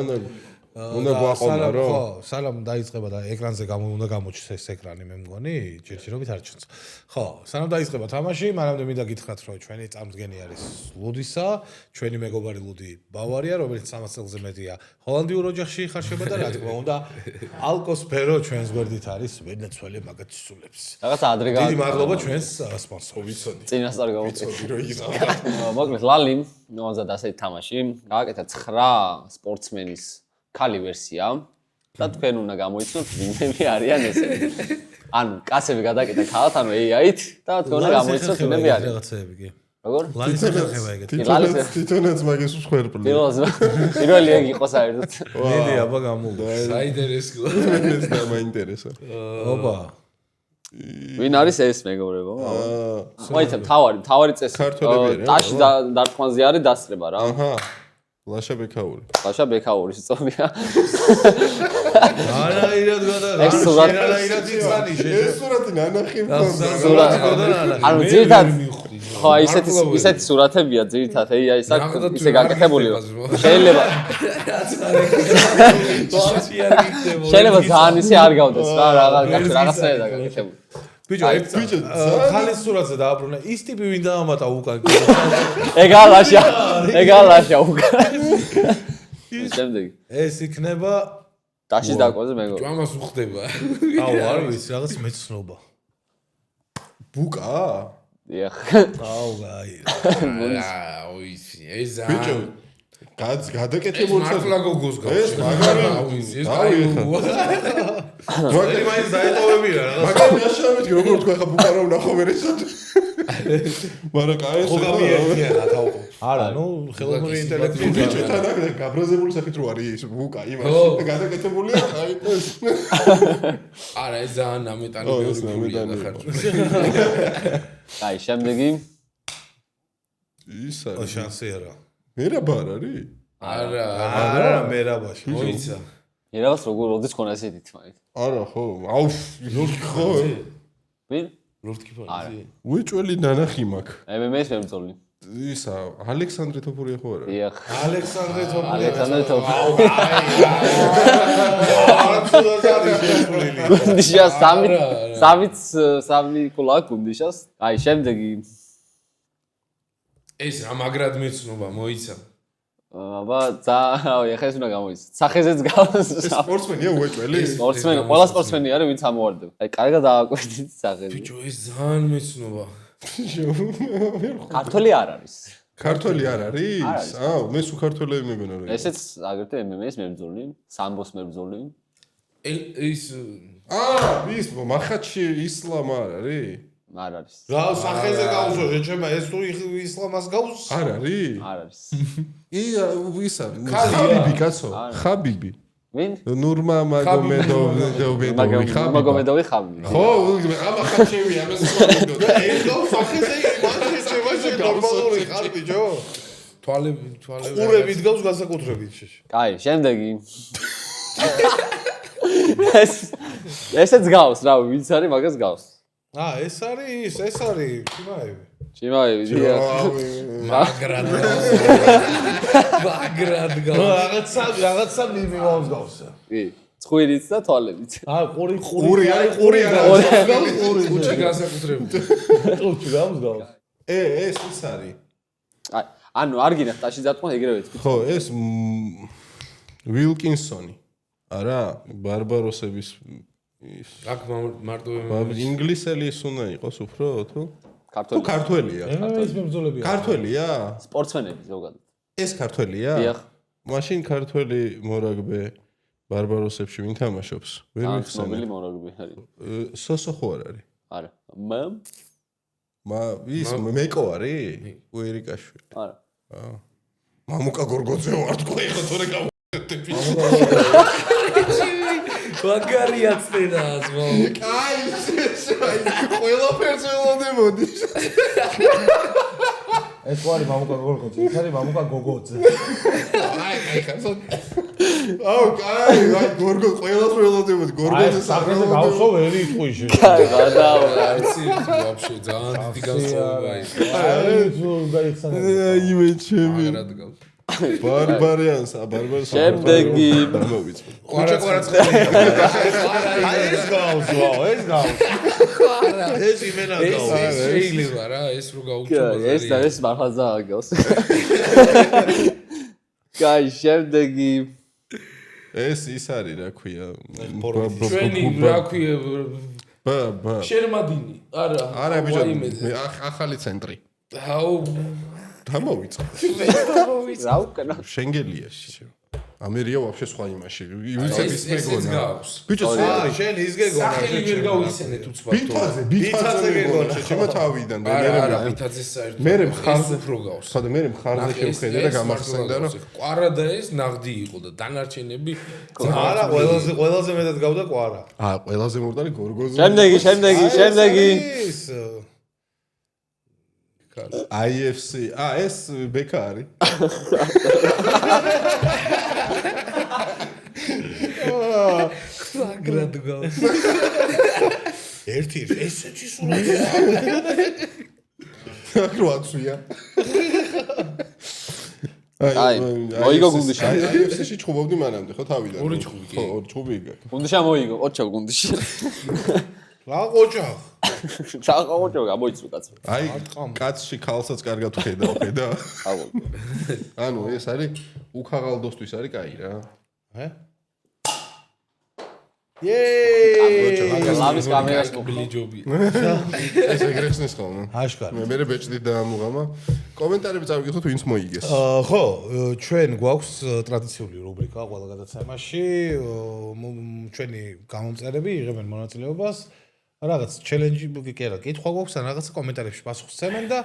უნდა გვაყოლო რომ ხო, სანამ დაიწყება და ეკრანზე უნდა გამოჩნდეს ეს ეკრანი მე მგონი, ჯერჯერობით არ ჩანს. ხო, სანამ დაიწყება თამაში, მანამდე მინდა გითხრათ რომ ჩვენი წამდგენი არის ლუდისა, ჩვენი მეგობარი ლუდი ბავარია, რომელიც 300 წელზე მეტია ჰოლანდიურ ოჯახში ხარშება და რა თქმა უნდა, ალკოსფერო ჩვენს გვერდით არის, ვენეცუელე მაგათ სულებს. რაღაც ადრე დიდი მადლობა ჩვენს სპონსორს. ვიცოდი. წინასწარ გავუწევდი. ვიცოდი რომ იღავდა. მოკლედ ლალიმ ნოანზად ასეთი თამაში, გააკეთა 9 სპორტსმენის ქალი ვერსია და თქვენ უნდა გამოიცნოთ ვინმე არიან ესენი. ანუ კაცები გადაკეთა ქალად, ანუ AI-ით და თქვენ უნდა გამოიცნოთ ვინმე არიან. რაღაცეები კი. როგორ? ლალის ხება ეგეთი. თვითონაც მაგის უხერპლი. პირველი ეგ იყო საერთოდ. ნელი აბა გამოვიდა. საინტერესოა. ეს და მაინტერესა. ოპა. ვინ არის ეს მეგობრებო? მოიცემ თავარი წესი. ტაში დარტყმაზე არის დასწრება რა. აჰა. ლაშა ბექაური. ლაშა ბექაურის წობია. არაირად გადაგა. არაირად იცანი შეჭე. ეს სურათი ნანახი მქონდა. ანუ ძირითადად ხო ისეთი სურათებია ძირითადად AI-ს აქვს ისე გაკეთებული. შეიძლება ძალიან ისე არ გავდეს რა რაღაცაა გაკეთებული. ბიჭო, ხალის სურათზე დააბრუნა. ის ტიპი ვინ დაამატა უკან. ეგა ლაშა უკან. შემდეგ ეს იქნება ტაშის დაკვაზე მეგობრებო. ჭამას უხდება. აუ არ ვიცი, რაღაც მეცნობა. ბუკა? დიახ. აუ გაი. აუ ისი, ეს ბიჭო, გადაკეთებული მართლა გოგოს გაქვს. ეს მაგარი აუ ისი, ეს კაიუა. მაგარი მაინც დაეტოვები რა. მაგარი აშავეთ როგორ თქვა ხა ბუკა რომ ნახო მე ესა. მაგრამ კაი ეს ხო გამიერთია რა თავო. არა, ნუ ხელოვნური ინტელექტი ბიჭო თან აქ გაბრაზებული საფით რო არის ეს ბუკა იმაში და გადაკეთებულია აი ეს. არა ეს ძალიან ამეტანი ბევრი დახარჯული. აი შემდეგი ის არის. შანსი არა. მერაბა არის? არა, არა მერაბაში. მოიცა. ერავს როგორ როდის ქონა ესეთი თმაით. არა ხო, აუ, ხო. ვინ? ლორდ კიპარი. არა. უეჭველი ნანახი მაქვს. MMA-ს მებრძოლი. ისა, ალექსანდრე თოფურია ხო არა? დიახ. ალექსანდრე თოფურია. ალექსანდრე თოფურია. აუ, აი. გუნდიშა სამი კულა გუნდიშას. აი, შემდეგი ეს რა მაგრად მეცნობა მოიცა. აბა, ეხლა ეს უნდა გამოიცა. სახეზეც გავს. სპორტსმენია უეჭველი? სპორტსმენი, ყველა სპორტსმენი არის, ვინც ამოვარდება. აი, კარგად დააკვირდით სახეზი. ბიჭო, ეს ძალიან მეცნობა. ქართველი არ არის. ქართველი არ არის? აუ, მე სულ ქართველები მეგონა რა. ესეც აგრეთვე MMA-ს მებრძოლი, სამბოს მებრძოლი. ის ის მახატში ისლამ არ არის? არ არის. რა სახეზე გავუსო, შეჩემა ეს თუ ისლამას გავს? არ არის? არ არის. ისა, ხაბიბი კაცო, ხაბიბი. ვინ? ნურმა მაგომედოვი ხაბიბი. მაგომედოვი ხაბიბი. ხო, ამა ხაჩევი, ამას ხაბიბი. ეს გავს სახეზე იმან შეჩემა ნორმალური ხარ ბიჭო? თვალები. ყურებით გავს განსაკუთრებით შეშ. კაი, შემდეგი. ესეც გავს, რა, ვინც არის, მაგას გავს. ეს არის, თიმაევი. ჩიმაევი, დიახ. მაგრად რაღაცა მიმავს გავს. კი, ცხვირიც და თვალებით. ყური არის. კუჭი განსაკუთრებით. კუჭი გავს. ეს ის არის. აი, ანუ არ გინახ ტაში დატყვა ეგრევე თქვი. ხო, ეს ვილკინსონი. არა, ბარბაროსების ის აქ მარტო ინგლისელი ის უნდა იყოს უფრო თუ? ქართველი. ქართველია. ეს მებრძოლებია. ქართველია? სპორტსმენები ზოგადად. ეს ქართველია? დიახ. მაშინ ქართველი მორაგბე ბარბაროსებში ვინ თამაშობს? ვერ მიხსენე. ცნობილი მორაგბე არის. სოსო ხო არ არის? არა. ის მეკო არის? უერიკაშვილი. არა. მამუკა გორგოძე ვარ თქვი ხო თორე გავუერთე ფიჩი. მაგარია წენა ზმო. აი, ყველაფერს ველოდებოდი. ეს ყარი მამუკა გორგოძე, ეს არის მამუკა გოგოძე. აი, ხასო. აუ, აი, გორგოძე ყველას ველოდებოდი, გორგოძე სახეზე გავსო ვერი იტყვი შე. კაი, გადავა. იცი, ვაფშე ძალიან დიდი განსხვავება ის. აი, მე ჩემი. მაგრად გავს. ბარბარიანს, ბარბარს. შემდეგი. დამოვიწყე. ყვარაცხელი. აი ეს გავს, ეს გავს. ეს იმენა გავს. ეს შეიძლება რა, ეს რო გაუჩვენო. ეს მართლა გავს. კაი, შემდეგი. ეს ის არის, რა ქვია? ჩვენი რა ქვია ბა. შერმადინი. არა, ბიჭო, ახალი ცენტრი. აუ, დამოვიწყე. რა უკანა? შენგელიაში. ამერია ვაფშე სხვა იმაში. ვინცებ ის ეს მეგონა. გავს. ბიჭო, შენ ის გეგონა. სახელი ვერ გავიხსენე თუ ცბა. ბითაზე გეგონა. ჩემო თავიდან. არა, ბითაძეს საერთოდ. მე მხარზე უფრო გავს. ხოდა მე მხარზე შევხედე და გამახსენდა რომ ყვარა და ეს ნაღდი იყო და დანარჩენები არა, ყველაზე მეტად გავდა ყვარა. ყველაზე მორდალი გორგოზე. შემდეგი. IFC. ეს ბეკა არის. მაგრად გავს. ერთი ესეთი სულია. როაცვია. აი, მოიგო გუნდიში. IFC-ში ჩხუბობდი მანამდე, ხო თავიდან? ორი ჩხუბი კი. ხო, ორი ჩხუბი იქ. გუნდიშა მოიგო, ოჩა გუნდიში. რა ყოჭა? ჩაყოჭო გამოიწვი კაცო. აი, კაცში ქალსაც კარგად ხედავ, ხედა. აუ. ანუ ეს არის უქაღალდოსთვის არის კაი რა. იეეე! ლავის კამერას მობილი ჯობია. ეს ეგრესნის ხოლმე. აშკარა. მე ბეჭდით დაამუღამა. კომენტარები წავიკითხოთ ვინც მოიგეს. ხო, ჩვენ გვაქვს ტრადიციული რუბრიკა ყველა გადაცემაში. ჩვენი გამომწერები იღებენ მონაწილეობას. რაღაც ჩელენჯი კი არა, კითხვა გვაქვს ან რაღაცა კომენტარებში პასუხს სცემენ და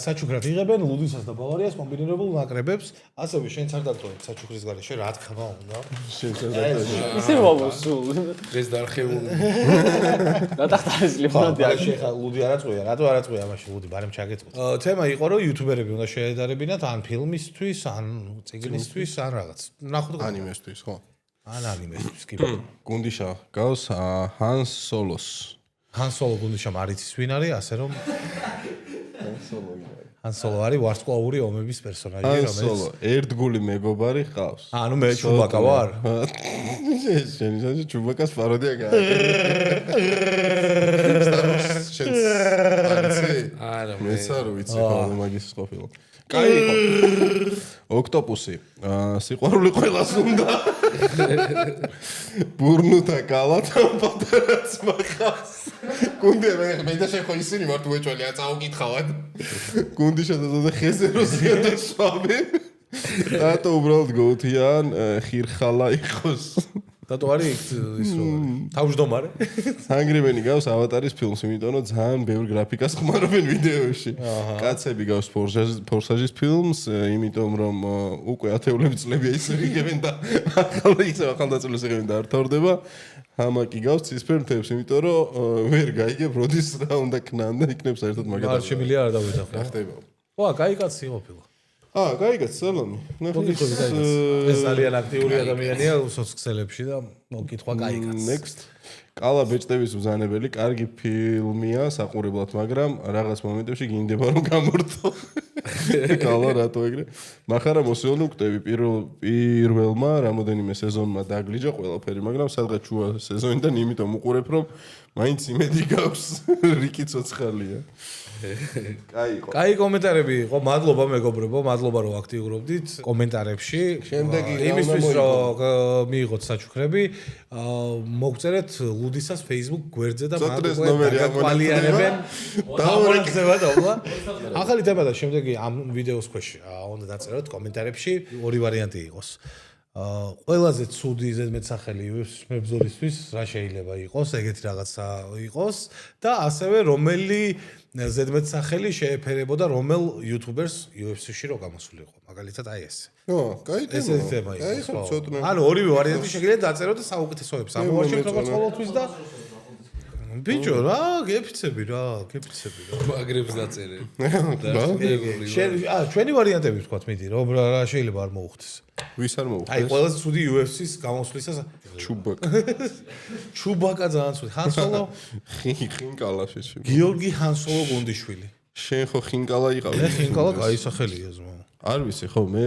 საჩუქრად იღებენ ლუდვისას და ბავარიას კომბინირებულ ნაკრებებს. ასევე შენც არ დაგწოვეთ საჩუქრის გარეშე, რა თქმა უნდა. შენც არ დაგწოვეთ. ისე მომსულ. დღეს დარხეული. გადახტარის ლიმონადი არა, შეხა ლუდი არ აწყვია, რატო არ აწყვია მაშინ ლუდი, ბარემ ჩაგეწყო. თემა იყო რომ იუთუბერები უნდა შეედარებინათ ან ფილმისთვის, ან წიგნისთვის, ან რაღაც. ნახოთ ანიმესთვის, ხო? ან ანიმეს სკიპ. გუნდიშა გავს ჰან სოლოს. Han Solo გუნდიშა მარიცის ვინ არის, ასე რომ Han Solo არის ვარსკვლავური ომების პერსონაჟი, რომელიც Han Solo ერთგული მეგობარი ყავს. ანუ მე ჩუბაკა ვარ. შენ ჩუბაკას პაროდია გააკეთე. შენ არა მეც არ ვიცი ხოლმე მაგის ყოფილა. კაი იყო. ოქტოპუსი. სიყვარული ყველას უნდა. ბურნუთა კალათა პატარაც მახავს. გუნდი მე და შენ ხო ისინი ვართ უეჭველი ან წაუკითხავად. გუნდი შედაზე ხეზე როსია და სვამი. რატო უბრალოდ გოუთიან ხირხალა იყოს. რატო არის ის რო თავმჯდომარე? სანგრიმენი გავს ავატარის ფილმს, იმიტომ რომ ძალიან ბევრ გრაფიკას ხმარობენ ვიდეოში. კაცები გავს ფორსაჟის ფილმს, იმიტომ რომ უკვე ათეულები წლებია ისე იღებენ და ახალდაწილს იღებენ და არ თორდება. ჰამაკი გავს ცისფერ მთებს, იმიტომ რომ ვერ გაიგებ როდის რა უნდა ქნან და იქნებ საერთოდ მაგათაც. არ შემიძლია არ დავედა ხო? ხდება. ხო, კაი კაცი ყოფილა. გაიგეთ, სალამი. ეს ძალიან აქტიური ადამიანია სოციალებში და მოკითხვა კაი კაცი. Next. კალა ბეჭდების ბრძანებელი, კარგი ფილმია საყურებლად, მაგრამ რაღაც მომენტებში გინდება რომ გამორთო. კალა რატო ეგრე? მახარა მოსეონო ვკტები პირველმა რამოდენიმე სეზონმა დაგლიჯა ყველაფერი, მაგრამ სადღაც შუა სეზონიდან იმიტომ უყურებ რომ მაინც იმედი გაქვს რიკი ცოცხალია. კაი კომენტარები იყო, მადლობა მეგობრებო, მადლობა რომ აქტიურობდით კომენტარებში. შემდეგი იმისთვის რომ მიიღოთ საჩუქრები, მოგწერეთ ლუდისას Facebook გვერდზე და გაგვალიანებენ. დაურეკდება თქმა. ახალი თემა და შემდეგი ამ ვიდეოს ქვეშ უნდა დაწეროთ კომენტარებში, ორი ვარიანტი იყოს. ყველაზე ცუდი ზედმეტსახელი მებრძოლისთვის რა შეიძლება იყოს, ეგეთი რაღაცა იყოს და ასევე რომელი ზედმეტსახელი შეეფერებოდა რომელ YouTubers UFC-ში რო გამოსულიყო. მაგალითად აი ეს. ო, კაი თემა. ეს თემა იყო. ანუ ორივე ვარიანტი შეგიძლიათ დაწეროთ და საუკეთესოებს ამოვაჩენთ როგორც ყოველთვის და ბიჭო რა, გეფიცები რა. მაგრებს დაწერე. ჩვენი ვარიანტები ვთქვათ, მიდი, რომ რა შეიძლება არ მოუხდეს. ვის არ მოუხდეს? აი, ყველაზე ცუდი UFC-ს გამოსვლისას ჩუბაკა. ჩუბაკა ძალიან ცუდი. Han Solo, ხინკალა შეში. გიორგი Han Solo გუნდიშვილი. შენ ხო ხინკალა იყავი? მე ხინკალა კაი სახელია ზმა. არ ვიცი ხო, მე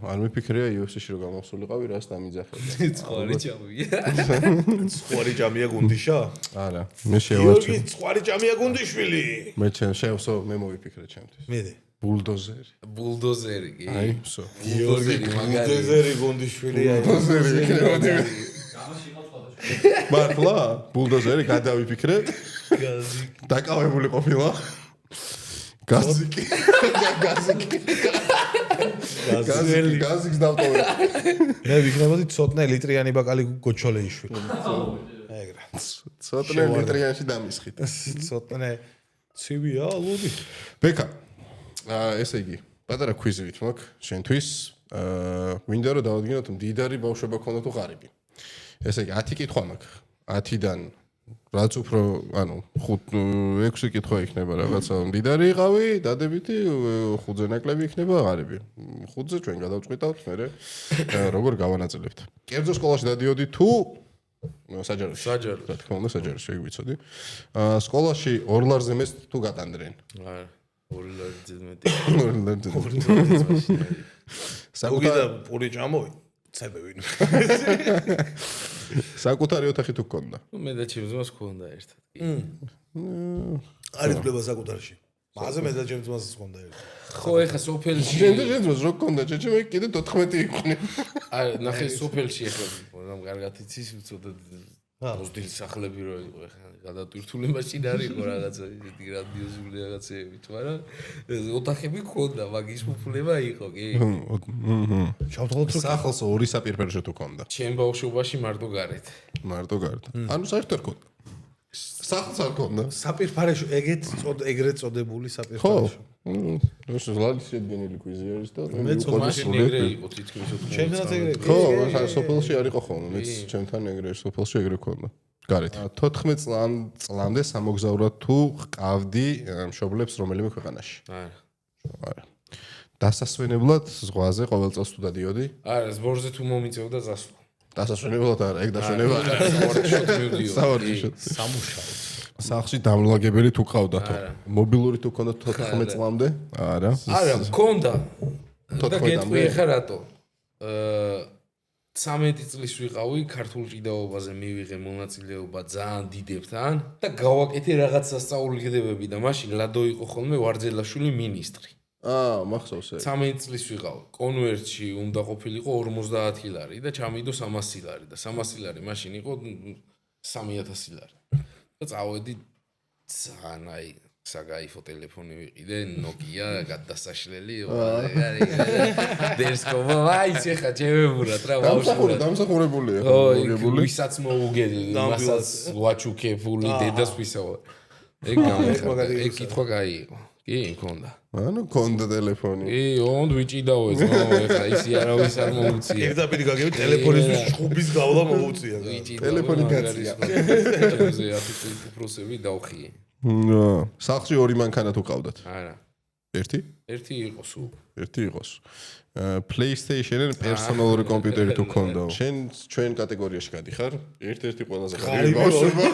არ მეფიქრია UFC-ში რომ გამოსულიყავი, რას დამიძახებია. წყარი ჭამია. ცხვარი ჭამია გუნდიშა? არა, მე შევარჩი. გიორგი ცხვარი ჭამია გუნდიშვილი. მე შევსო, მე მოვიფიქრე ჩემთვის. მედი. ბულდოზერი. ბულდოზერი კი. აი, ვსო. გიორგი მაგარი. ბულდოზერი გუნდიშვილი აი. მართლა? ბულდოზერი გადავიფიქრე. გაზი. დაკავებული ყოფილა. გაზიკი. გაზიკს დავტოვე. მე ვიქნებოდი ცოტნე ლიტრიანი ბაკალი გოჩოლეიშვილი. ეგრე. ცოტნე ლიტრიანში დამისხით. ცოტნე ცივია ლუდი. ბეკა. ესე იგი, პატარა კვიზი ვით მაქვს შენთვის. მინდა რომ დავადგინოთ მდიდარი ბავშვობა ქონდა თუ ღარიბი. ესე იგი 10 კითხვა მაქვს. 10-დან რაც უფრო, ანუ 5-6 კითხვა იქნება რაღაცა მდიდარი იყავი, დადებითი 5-ზე ნაკლები იქნება ღარიბი. 5-ზე ჩვენ გადავწყვიტავთ, მერე როგორ გავანაწილებთ. კერძო სკოლაში დადიოდი თუ საჯაროში. საჯაროში. რა თქმა უნდა, საჯაროში ეგ ვიცოდი. სკოლაში ორლარზე მეც თუ გატანდრენ. არა. ორლარზე მეტი. საკუთარ პური ჭამოვი. ცებევინ. საკუთარი ოთახი თუ გქონდა? მე და ჩემს ძმას გქონდა ერთად. არის ბლება საკუთარში. მაღაზია მე და ჩემს ძმას გქონდა ერთად. ხო, ეხა სოფელში. შენ ძმას რო გქონდა, ჩემ კიდე 14 იყვნენ. აი, ნახე სოფელში ეხლა რამ კარგად იცის, უცოტა მოზრდილი სახლები რო იყო, ეხლა გადატვირთულებაში არის იყო რაღაცა ისეთი გრანდიოზული რაღაცეები, მაგრამ ოთახები გქონდა, მაგის უფლება იყო, კი. ჩავთვალოთ რომ სახლს ორი საპირფერშო თუ გქონდა. ჩემ ბავშვობაში მარტო გარეთ. მარტო გარდა. ანუ საერთოდ არ გქონდა. სახლს არ გქონდა. საპირფარეშო ეგრეთ წოდებული ხო. საპირფარეშო. ეს ზლალის შედგენილი კვიზი არის და მე წოდებული მაშინ ეგრე იყო თითქმის 4. ჩემთანაც ეგრე იყო. ხო, სოფელში არ იყო ხოლმე, მეც ჩემთან ეგრე სოფელში ეგრე გქონდა. გარეთ. 14 წლამდე სამოგზაუროდ თუ ყავდი მშობლებს რომელიმე ქვეყანაში? არა. არა. დასასვენებლად ზღვაზე ყოველ წელს თუ დადიოდი? არა, ზბორზე თუ მომიწევდა ზასვლა. დასასვენებლად არა, ეგ დასვენება არა. სავარჯიშოდ მივდიო. სავარჯიშოდ. სამუშაო. სახლში დამლაგებელი თუ ყავდათო. მობილური თუ ქონდათ 14 წლამდე? არა. არა, მქონდა. და 14-მდე? გეტყვი ხა რატო? 13 წლის ვიყავი, ქართულ ჭიდაობაზე მივიღე მონაწილეობა ძალიან დიდებთან და გავაკეთე რაღაც სასწაულებები და მაშინ ლადო იყო ხოლმე ვარძელაშვილი ministri. მახსოვს ეგ. 13 წლის ვიყავ. კონვერტში უნდა ყოფილიყო 50 ლარი და ჩამიდო 300 ლარი და 300 ლარი მაშინ იყო 3000 ლარი. და წავედი ძალიან აი საგაიფო ტელეფონი ვიყიდე Nokia გადასაშლელი დესკოპა აი ხა ჩემებურად რა ბავშვურად დამსახურებულია ხო ვისაც მოუგები მასაც ვაჩუქებული დედას ვისავა ეგ გამიხარდა ეგ კითხვა კაი იყო კი მქონდა ანუ ქონდა ტელეფონი კი ოღონდ ვიჭიდაო ეს ხა ისი არავის არ მოუწია ერთაპირ გაგები ტელეფონისთვის შხუბის გავლა მოუწია ტელეფონი გაცია ჩემზე აფიქსი პროცესები დავხიე სახლში ორი მანქანა თუ ყავდათ? არა. ერთი? ერთი იყო სულ. ერთი იყოს. PlayStation-ენ პერსონალური კომპიუტერი თუ ქონდა? ჩვენ კატეგორიაში გადიხარ? ერთ-ერთი ყველაზე ხარი ბავშვობა.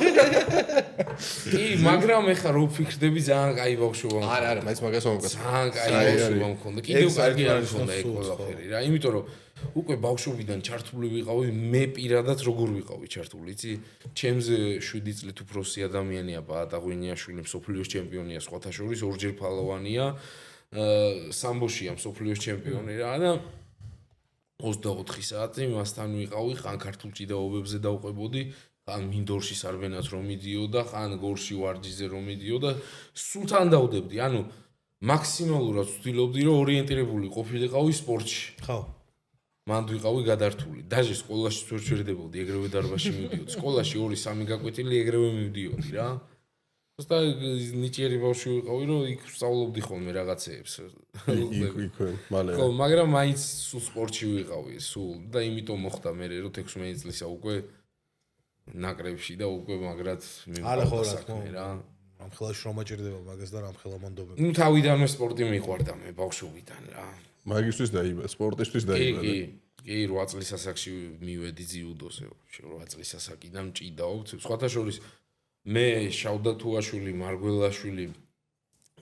კი, მაგრამ ეხლა რო ვფიქრდები ძალიან კაი ბავშვობა. არა, არა, მაინც მაგას მომგას. ძალიან კაი ბავშვობა მქონდა. კიდევ კარგი არ მქონდა ეგ ყველაფერი რა. იმიტომ რომ უკვე ბავშვობიდან ჩართული ვიყავი, მე პირადად როგორ ვიყავი ჩართული, იცი? ჩემზე 7 წლით უფროსი ადამიანია ბაატა ღვინიაშვილი, მსოფლიოს ჩემპიონია, სხვათა შორის ორჯერ ფალოვანია. სამბოშია მსოფლიოს ჩემპიონი რა და 24 საათი მასთან ვიყავი, ხან ქართულ ჭიდაობებზე დავყვებოდი, ხან მინდორში სარბენად რომ მიდიოდა, ხან გორში ვარჯიზე რომ მიდიოდა, სულ თან დავდებდი. ანუ მაქსიმალურად ვცდილობდი რომ ორიენტირებული ყოფილიყავი სპორტში. ხო. მანდ ვიყავი გადართული. დაჟე სკოლაში ვერ შევერდებოდი, ეგრევე დარბაზში მივდიოდი. სკოლაში 2-3 გაკვეთილი ეგრევე მივდიოდი რა. просто ნიჭიერი ბავშვი ვიყავი, რომ იქ ვსწავლობდი ხოლმე რაღაცეებს. იქ მალე. ხო, მაგრამ მაინც სულ სპორტში ვიყავი, სულ და იმიტომ მოხდა მე რომ 16 წლისა უკვე ნაკრებში და უკვე მაგრად მივყავდა საქმე რა. ამ ხელაში რომ აჭირდება მაგას და ამ ხელა მონდობები. ნუ თავიდანვე სპორტი მიყვარდა მე ბავშვობიდან რა. მაგისთვის დაიბადა, სპორტისთვის დაიბადა. კი, 8 წლის ასაკში მივედი ძიუდოზე, 8 წლის ასაკიდან ჭიდაობ, სხვათა შორის მე შავდა თუაშვილი, მარგველაშვილი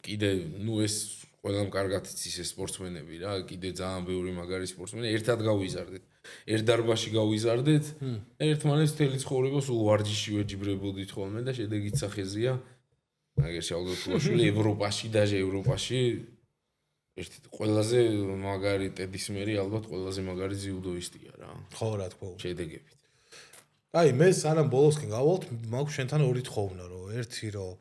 კიდე ნუ ეს ყველამ კარგად იცის ეს სპორტსმენები რა, კიდე ძალიან ბევრი მაგარი სპორტსმენი ერთად გავიზარდეთ. ერთ დარბაზში გავიზარდეთ, ერთმანეთს მთელი ცხოვრება სულ ვარჯიში ვეჯიბრებოდით ხოლმე და შედეგიც სახეზია. მაგერ შავდა თუაშვილი ევროპაში დაჟე ევროპაში ერთი ყველაზე მაგარი ტედისმერი ალბათ ყველაზე მაგარი ძიუდოისტია რა. ხო რა თქმა უნდა. შედეგებით. აი მე სანამ ბოლოსკენ გავალთ, მაქვს შენთან ორი თხოვნა, რომ ერთი რომ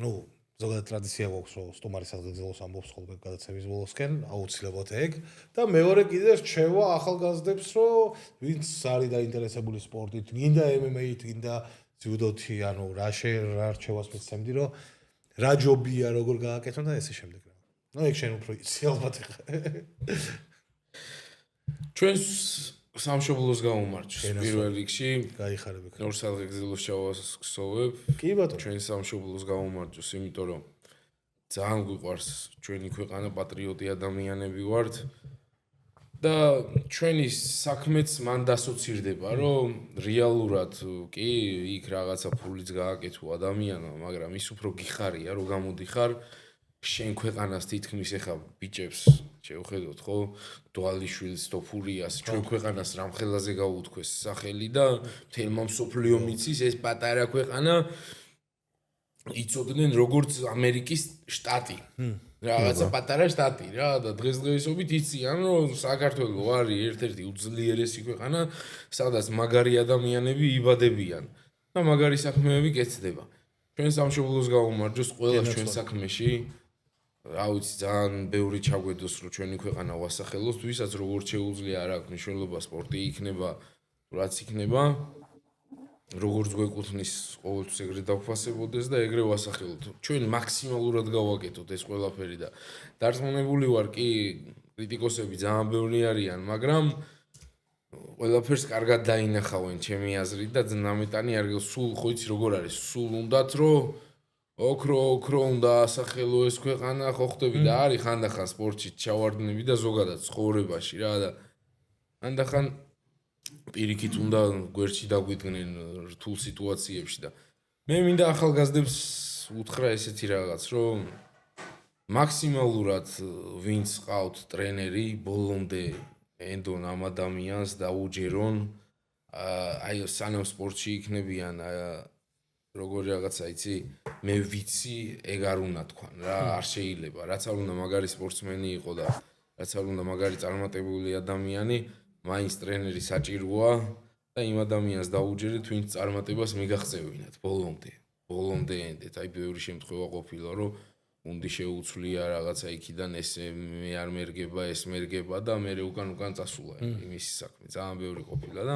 ნუ ზოგადად ტრადიცია გვაქვს, რომ სტუმარი საზოგადოებას ამბობს ხოლმე გადაცემის ბოლოსკენ, აუცილებლად ეგ და მეორე კიდე რჩევა ახალგაზრდებს, რომ ვინც არის დაინტერესებული სპორტით, გინდა MMA-ით, გინდა ძიუდოთი, ანუ რა რჩევას მიცემდი, რომ რა ჯობია, როგორ გააკეთონ და ესე შემდეგ რა. ნუ ეგ შენ უფრო იცი ალბათ ხა. ჩვენს სამშობლოს გაუმარჯოს პირველ რიგში. გაიხარებ ეგ. ორ სადღეგრძელოს ჩავასწოვებ. კი ბატონო. ჩვენს სამშობლოს გაუმარჯოს, იმიტომ რომ ძალიან გვიყვარს ჩვენი ქვეყანა, პატრიოტი ადამიანები ვართ. და ჩვენი საქმეც მან დასოცირდება, რომ რეალურად კი იქ რაღაცა ფულიც გააკეთო ადამიანმა, მაგრამ ის უფრო გიხარია, რომ გამოდიხარ შენ ქვეყანას თითქმის ეხა ბიჭებს შევხედოთ, ხო? დვალიშვილს, თოფურიას, ჩვენ ქვეყანას რამხელაზე გაუთქვეს სახელი და თელმა მსოფლიო მიცის ეს პატარა ქვეყანა იცოდნენ როგორც ამერიკის შტატი. რაღაცა პატარა შტატი რა და დღესდღეობით იციან რომ საქართველოს არის ერთ-ერთი უძლიერესი ქვეყანა, სადაც მაგარი ადამიანები იბადებიან და მაგარი საქმეები კეთდება. ჩვენ სამშობლოს გაუმარჯოს ყველა ჩვენ საქმეში. რა ვიცი, ძალიან ბევრი ჩაგვედოს რომ ჩვენი ქვეყანა ვასახელოს, ვისაც როგორც შეუძლია არ აქვს მნიშვნელობა სპორტი იქნება, რაც იქნება. როგორც გვეკუთვნის ყოველთვის ეგრე დავფასებოდეს და ეგრე ვასახელოთ. ჩვენ მაქსიმალურად გავაკეთოთ ეს ყველაფერი და დარწმუნებული ვარ კი კრიტიკოსები ძალიან ბევრი არიან, მაგრამ ყველაფერს კარგად დაინახავენ ჩემი აზრით და ნამეტანი არ სულ ხო იცი როგორ არის, სულ უნდათ რომ ოქრო უნდა ასახელო ეს ქვეყანა, ხო ხტები და არის ხანდახან სპორტში ჩავარდნები და ზოგადად ცხოვრებაში რა და ანდახან პირიქით უნდა გვერდში დაგვიდგნენ რთულ სიტუაციებში და მე მინდა ახალგაზრდებს უთხრა ესეთი რაღაც, რომ მაქსიმალურად ვინც ყავთ ტრენერი, ბოლომდე ენდონ ამ ადამიანს დაუჯერონ, აი სანამ სპორტში იქნებიან, როგორი რაღაცა იცი, მე ვიცი, ეგ არ უნდა თქვან რა, არ შეიძლება, რაც არ უნდა მაგარი სპორტსმენი იყო და რაც არ უნდა მაგარი წარმატებული ადამიანი, მაინც ტრენერი საჭიროა და იმ ადამიანს დაუჯერეთ, ვინც წარმატებას მიგაღწევინათ ბოლომდე ენდეთ. აი ბევრი შემთხვევა ყოფილა, რომ უნდი შეუცვლია რაღაცა იქიდან ეს მე არ მერგება, ეს მერგება და მე უკან წასულა იმის საქმე. ძალიან ბევრი ყოფილა და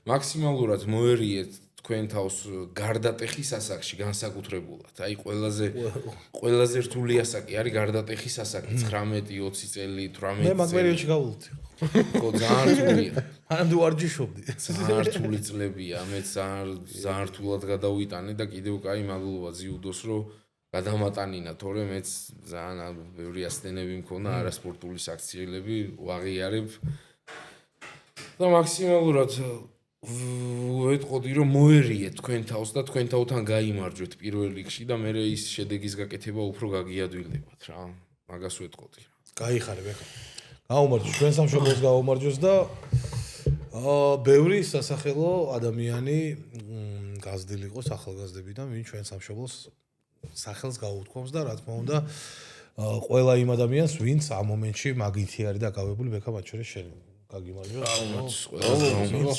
მაქსიმალურად მოერიეთ თქვენ თავს გარდატეხის ასაკში განსაკუთრებულად. აი ყველაზე რთული ასაკი არის გარდატეხის ასაკი 19-20 წელი, 18 წელი. მე მაგ პერიოდში გავულთი. ხო, ძალიან რთულია. მანამდე ვარჯიშობდი. ძალიან რთული წლებია, მე ძალიან რთულად გადავიტანე და კიდევ კაი მადლობა ძიუდოს, რომ გადამატანინა, თორე მეც ძალიან ბევრი ასთენები მქონდა, არასპორტული საქციელები ვაღიარებ. და მაქსიმალურად ვეტყოდი, რომ მოერიეთ თქვენ თავს და თქვენ თავთან გაიმარჯვეთ პირველ რიგში და მე ის შედეგის გაკეთება უფრო გაგიადვილებათ რა. მაგას ვეტყოდი. გაიხარე ბექა. გაუმარჯოს ჩვენ სამშობლოს გაუმარჯოს და ბევრი სასახელო ადამიანი გაზრდილი იყოს ახალგაზრდებიდან, ვინ ჩვენ სამშობლოს სახელს გაუთქვამს და რა თქმა უნდა ყველა იმ ადამიანს, ვინც ამ მომენტში მაგითი არის დაკავებული, ბექა მათ შორის შენ გაგიმარჯოს.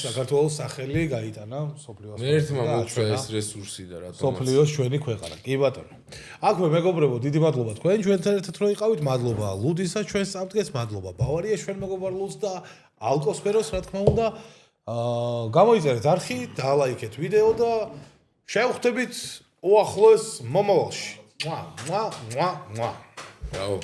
საქართველოს სახელი გაიტანა სოფლიოს. მე ერთმა მოწვა ეს რესურსი და რატომ სოფლიოს ჩვენი ქვეყანა. კი ბატონო. აქვე მეგობრებო, დიდი მადლობა თქვენ ჩვენთან ერთად რომ იყავით. მადლობა ლუდისა ჩვენს წამდგეს, მადლობა ბავარიას ჩვენ მეგობარ ლუდს და ალკოსფეროს რა თქმა უნდა. გამოიწერეთ არხი, დალაიქეთ ვიდეო და შევხვდებით უახლოეს მომავალში. ბრავო.